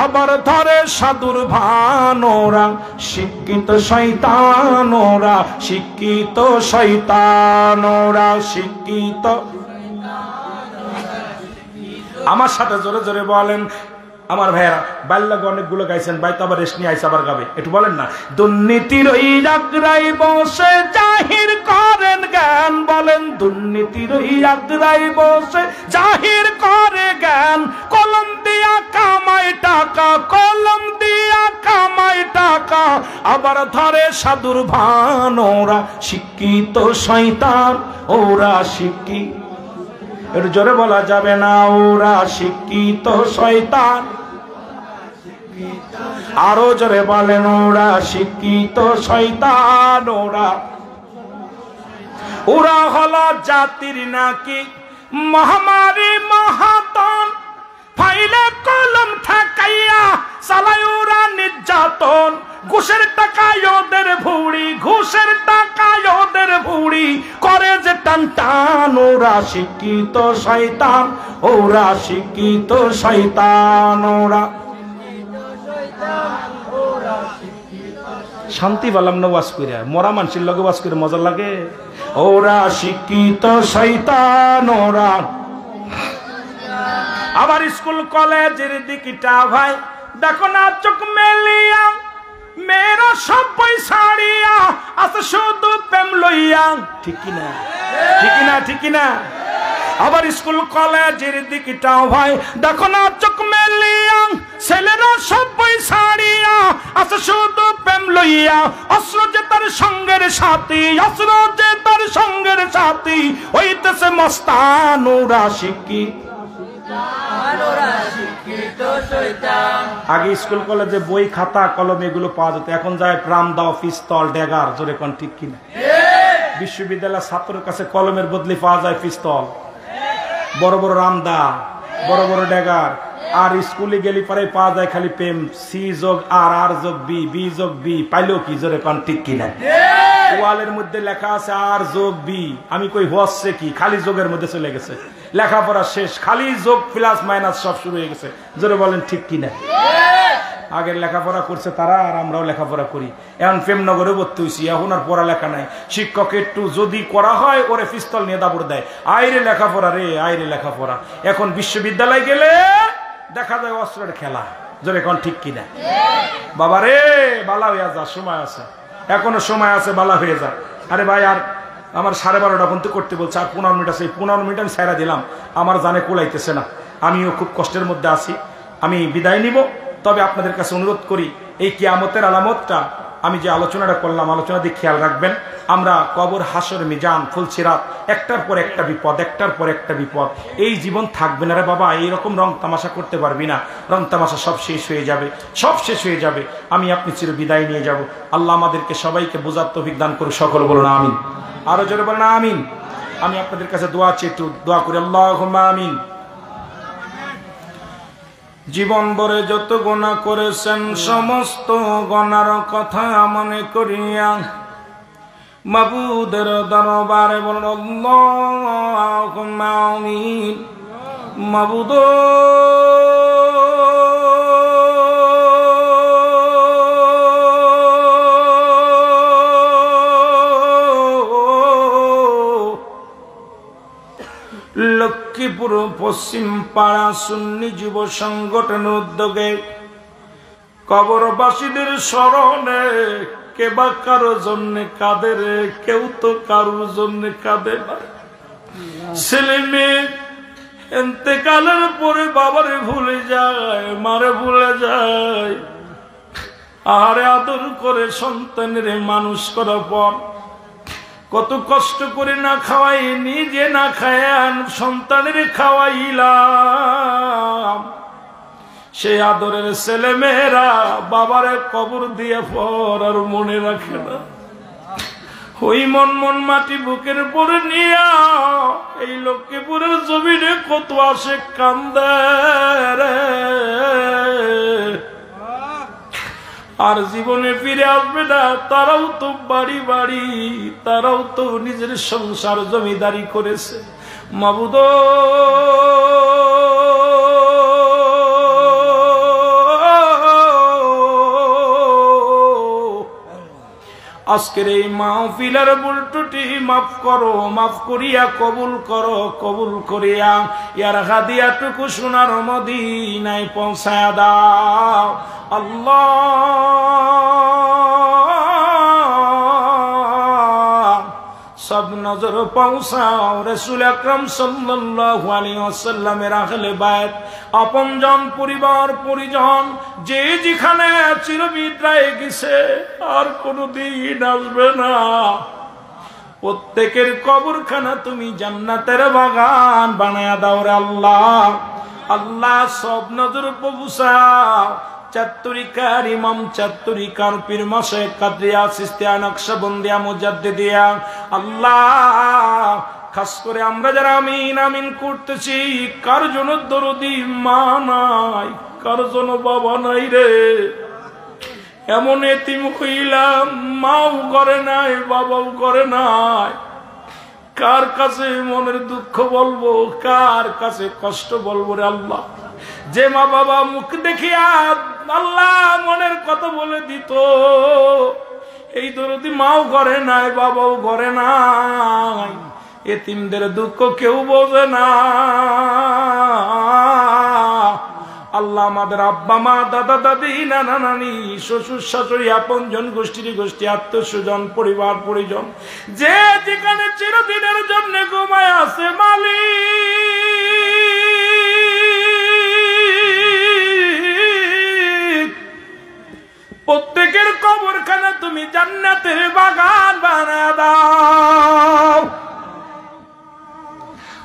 আবার ধরে সাধুর ভানোরা। শিক্ষিত শয়তানোরা, শিক্ষিত শয়তানোরা, শিক্ষিত। আমার সাথে জোরে জোরে বলেন আমার ভাইয়েরা। বাল্যকে অনেকগুলো গাইছেন, ভাই তো আবার রেস্ট নিয়ে আইসা আবার গাবে, একটু বলেন না। দুর্নীতির ওই আগ্রাই বসে জাহির করেন জ্ঞান, বলেন দুর্নীতির ওই আগ্রাই বসে জাহির করে জ্ঞান, কলম দিয়া কামাই টাকা, কলম দিয়া কামাই টাকা, আবার ধরে সাধুর ভান। ওরা শিক্ষিত শয়তান, ওরা শিক্ষিত। একটু জোরে বলা যাবে না? ওরা শিক্ষিত শয়তান। আরো জোরে বলেন, ওরা শিক্ষিত শয়তান। ওরা হলো জাতির নাকি মহামারী মহাতন, ফাইলে কলম থাকাইয়া চালায় ওরা নির্যাতন। ঘুষের টাকায় ওদের ভুড়ি, ঘুষের টাকায় ওদের ভুড়ি, করে যে টান টান। ওরা শিক্ষিত শয়তান, ওরা শিক্ষিত শয়তান। ওরা শান্তি পেলাম না ওয়াজ করে, মরা মানুষের লগে ওয়াজ করে মজা লাগে। ওরা শিক্ষিত শয়তান। ওরা আবার স্কুল কলেজের দিকটা ভাই দেখো না, চোখ মেলিয়া মেয়েরা সব পয়সাড়িয়া আছে শুধু প্রেম লইয়া। ঠিক কিনা? ঠিক কিনা? ঠিক কিনা? আবার স্কুল কলেজের দিকটাও ভাই দেখো না, চোখ মেলিয়া ছেলেরা সব পয়সাড়িয়া আছে শুধু প্রেম লইয়া। অস্ত্র যে তার সঙ্গের সাথী, অস্ত্র যে তার সঙ্গের সাথী, হইতেছে মস্তান। ওরা শিক্ষিত। আগে স্কুল কলেজে বই খাতা কলম এগুলো পাওয়া যেত, এখন যায় ট্রাম দাও, পিস্তল, ড্যাগার। জোরে কোন ঠিক কিনা? বিশ্ববিদ্যালয়ের ছাত্রের কাছে কলমের বদলে পাওয়া যায় পিস্তল, বড় বড় রামদা, বড় বড় ড্যাগার। আর স্কুলে গেলে পরে পাওয়া যায় খালি প্রেম, সি যোগ আর, আর যোগ বি, বি যোগ বি। পাইলো কি? জোরে কোন ঠিক কিনা? ওয়ালের মধ্যে লেখা আছে আর যোগ বি, আমি কই হচ্ছে কি? খালি যোগের মধ্যে চলে গেছে, লেখাপড়া শেষ, খালি যোগ প্লাস মাইনাস সব শুরু হয়ে গেছে। জোরে বলেন ঠিক কিনা? আগের লেখাপড়া করছে তারা, আর আমরাও লেখাপড়া করি। এখন প্রেমনগরে ভর্তি হয়েছি, এখন আর পড়ালেখা নাই। শিক্ষক একটু যদি করা হয় ওরে পিস্তল নিয়ে দাবড় দেয়, আইরে লেখাপড়া রে, আইরে লেখাপড়া। এখন বিশ্ববিদ্যালয় গেলে দেখা যায় অস্ত্রের খেলা। জোরে কোন ঠিক কিনা? বাবা রে, বালা হইয়া যা, সময় আছে, এখনো সময় আছে, বালা হয়ে যা। আরে ভাই, আর আমার 12:30 পর্যন্ত করতে বলছে, আর 15 মিনিট আছে। 15 মিনিট আমি ছাইরা দিলাম, আমার জানে কুলাইতেছে না। আমিও খুব কষ্টের মধ্যে আছি, আমি বিদায় নিব। তবে আপনাদের কাছে অনুরোধ করি, এই কিয়ামতের আলামতটা আমি যে আলোচনাটা করলাম, আলোচনা দিয়ে খেয়াল রাখবেন, আমরা কবর, হাসর, মিজান, ফুলসিরাত, একটার পর একটা বিপদ, একটার পর একটা বিপদ। এই জীবন থাকবে না রে বাবা, এইরকম রং তামাশা করতে পারবি না। রং তামাশা সব শেষ হয়ে যাবে, সব শেষ হয়ে যাবে। আমি আপনি চির বিদায় নিয়ে যাব। আল্লাহ আমাদেরকে সবাইকে বোঝার তৌফিক দান করুন। সকল বলুন আমিন। আরো জোরে বলুন আমিন। আমি আপনাদের কাছে দোয়া চেয়ে একটু দোয়া করি, আল্লাহুম্মা আমিন। জীবন ভরে যত গুনাহ করেছেন, সমস্ত গুনার কথা মনে করিয়া মাবুদের দরবারে বলুন আল্লাহুম্মা আমিন। মাবুদ, লক্ষ্মীপুর পশ্চিম পাড়া সুন্নি যুব সংগঠনের উদ্যোগে কবরবাসীদের স্মরণে কে বা কারো জন্য কাঁদে রে, কেউ তো কারোর জন্য কাঁদে না। ছেলে মেয়ে এতেকালের পরে বাবারে ভুলে যায়, মারে ভুলে যায়। আহারে আদর করে সন্তানের মানুষ করার পর কত কষ্ট করে না খাওয়াই, নিজে না খায়ান সন্তানের খাওয়াইলাম। সেই আদরের ছেলে মেয়েরা বাবারে কবর দিয়ে পর আর মনে রাখে না। ওই মন মাটি বুকের পরে নিয়া এই লক্ষ্মীপুরের জমিনে কত আসে কান্দে রে। আর জীবনে ফিরে আসবে না। তারাও তো বাড়ি বাড়ি, তারাও তো নিজের সংসার জমিদারি করেছে। মাবুদ, আজকের এই মাহফিলের ভুল ত্রুটি মাফ করো, মাফ করিয়া কবুল করো, কবুল করিয়া ইয়ার হাদিয়াটুকু সোনার মদিনায় পৌঁছায়া দাও। আল্লাহ সব নজর পৌঁছাও রাসূল আকরাম সাল্লাল্লাহু আলাইহি ওয়াসাল্লামের আহলে বায়ত, আপনজন, পরিবার পরিজন যে যেখানে চিরবিদায় গেছে আর কোনদিন আসবে না, প্রত্যেকের কবরখানা তুমি জান্নাতের বাগান বানায়া দাও রে আল্লাহ। আল্লাহ সব নজর পৌঁছাও চাতুরিকার ইমাম, চাতুরিকার পীর মাশায়েখ কাদরিয়া, চিশতিয়া, নকশবন্দিয়া, মুজাদ্দিদিয়া। আল্লাহ খাস করে আমরা যারা আমিন আমিন করতেছি, কার জন্য দরদি মা নাই, কার জন্য বাবা নাই রে। এমন এতিম হইলাম, মাও করে নাই, বাবাও করে নাই। কার কাছে মনের দুঃখ বলবো, কার কাছে কষ্ট বলবো রে আল্লাহ। যে মা বাবা মুখ দেখিয়া আল্লাহ মনের কথা বলে দিত, এই দরদি মাও করে নাই, বাবাও করে নাই। এতিমদের দুঃখ কেউ বোঝে না। আল্লাহ আমাদের আব্বা মা, দাদা দাদি, নানা নানি, শ্বশুর শাশুড়ি, আপনজন, গোষ্ঠীর গোষ্ঠী, আত্মস্বজন, পরিবার পরিজন যে যেখানে চিরদিনের জন্য ঘুমায় আছে, মালিক প্রত্যেকের কবরখানা তুমি জান্নাতের বাগান বানায় দাও।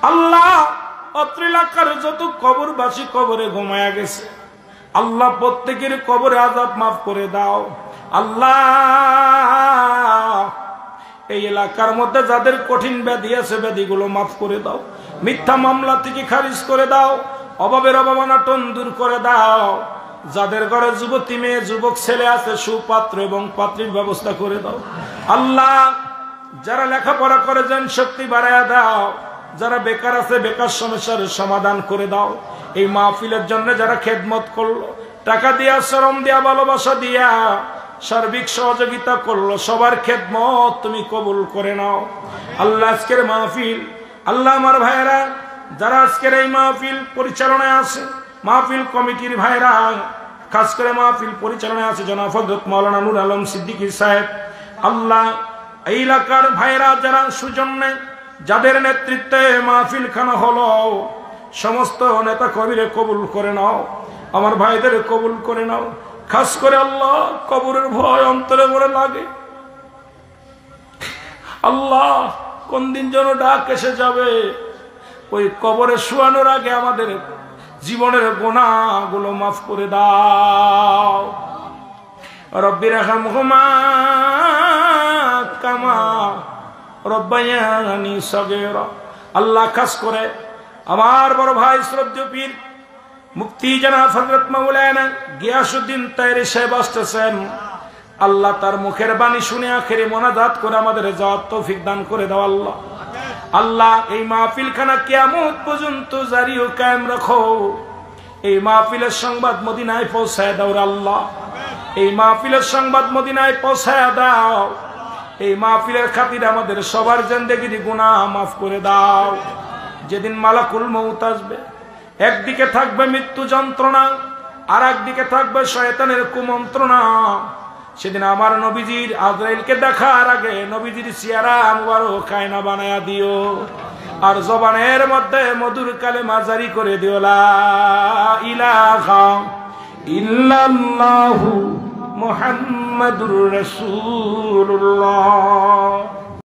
আল্লাহ অত্র এলাকার যত কবরবাসী কবরে ঘুমায়া গেছে, আল্লাহ প্রত্যেকের কবরে আযাব মাফ করে দাও। আল্লাহ এই এলাকার মধ্যে যাদের কঠিন ব্যাধি আছে, ব্যাধিগুলো মাফ করে দাও। মিথ্যা মামলা থেকে খারিজ করে দাও। অভাবের অভাবনাটন দূর করে দাও। যাদের ঘরে যুবতী মেয়ে, যুবক ছেলে আছে, সুপাত্র এবং পাত্রীর ব্যবস্থা করে দাও। আল্লাহ যারা লেখাপড়া করে যান শক্তি বাড়ায়া দাও। যারা বেকার আছে, বেকার সমস্যার সমাধান করে দাও। এই মাহফিলের জন্য যারা খেদমত করলো, টাকা দিয়া, শ্রম দিয়া, ভালোবাসা দিয়া, সার্বিক সহযোগিতা করলো, সবার খেদমত তুমি কবুল করে নাও। আল্লাহ আজকের মাহফিল, আল্লাহ আমার ভাইয়েরা যারা আজকের এই মাহফিল পরিচালনায় আছে, মাহফিল কমিটির ভাইরা, খাস করে মাহফিল পরিচালনায় আছে জনাব হযরত মাওলানা নূর আলম সিদ্দিকী সাহেব। আল্লাহ এই এলাকার ভাইরা যারা সুজন্যে, যাদের নেতৃত্বে মাহফিল খানা হলো, সমস্ত নেতা কর্মীরে কবুল করে নাও। আমার ভাইদের কবুল করে নাও। খাস করে আল্লাহ কবরের ভয় অন্তরে মনে লাগে। আল্লাহ কোন দিন যেন ডাক এসে যাবে, ওই কবরে শোয়ানোর আগে আমাদের জীবনের গুনাহগুলো মাফ করে দাও। রব্বি রহমহুমা কামা রব্বায়ানি সগীরা। আল্লাহ খাস করে আমার বড় ভাই শ্রদ্ধেয় পীর মুফতি জনাব হযরত মাওলানা গিয়াসউদ্দিন তায়রি সাহেব আসতেছেন। আল্লাহ তার মুখের বাণী শুনে আখেরে মোনাজাত করে আমাদের যাওয়ার তৌফিক দান করে দাও আল্লাহ। আল্লাহ এই মাহফিলখানা কিয়ামত পর্যন্ত জারি ও কায়েম রাখো। এই মাহফিলের সংবাদ মদিনায় পৌঁছায় দাও আল্লাহ। এই মাহফিলের সংবাদ মদিনায় পৌঁছায় দাও। এই মাহফিলের খাতিরে আমাদের সবার জিন্দেগির গুনাহ মাফ করে দাও। যেদিন মালাকুল মউত আসবে, একদিকে থাকবে মৃত্যু যন্ত্রণা, আর একদিকে থাকবে শয়তানের কুমন্ত্রণা। সেদিন আমার নবীজির আজরাইলকে দেখার আগে নবীজির চেহারা মুবারক আয়না বানায়া দিও, আর জবানের মধ্যে মধুর কালেমা জারি করে দিও, লা ইলাহা ইল্লাল্লাহু মুহাম্মাদুর রাসূলুল্লাহ।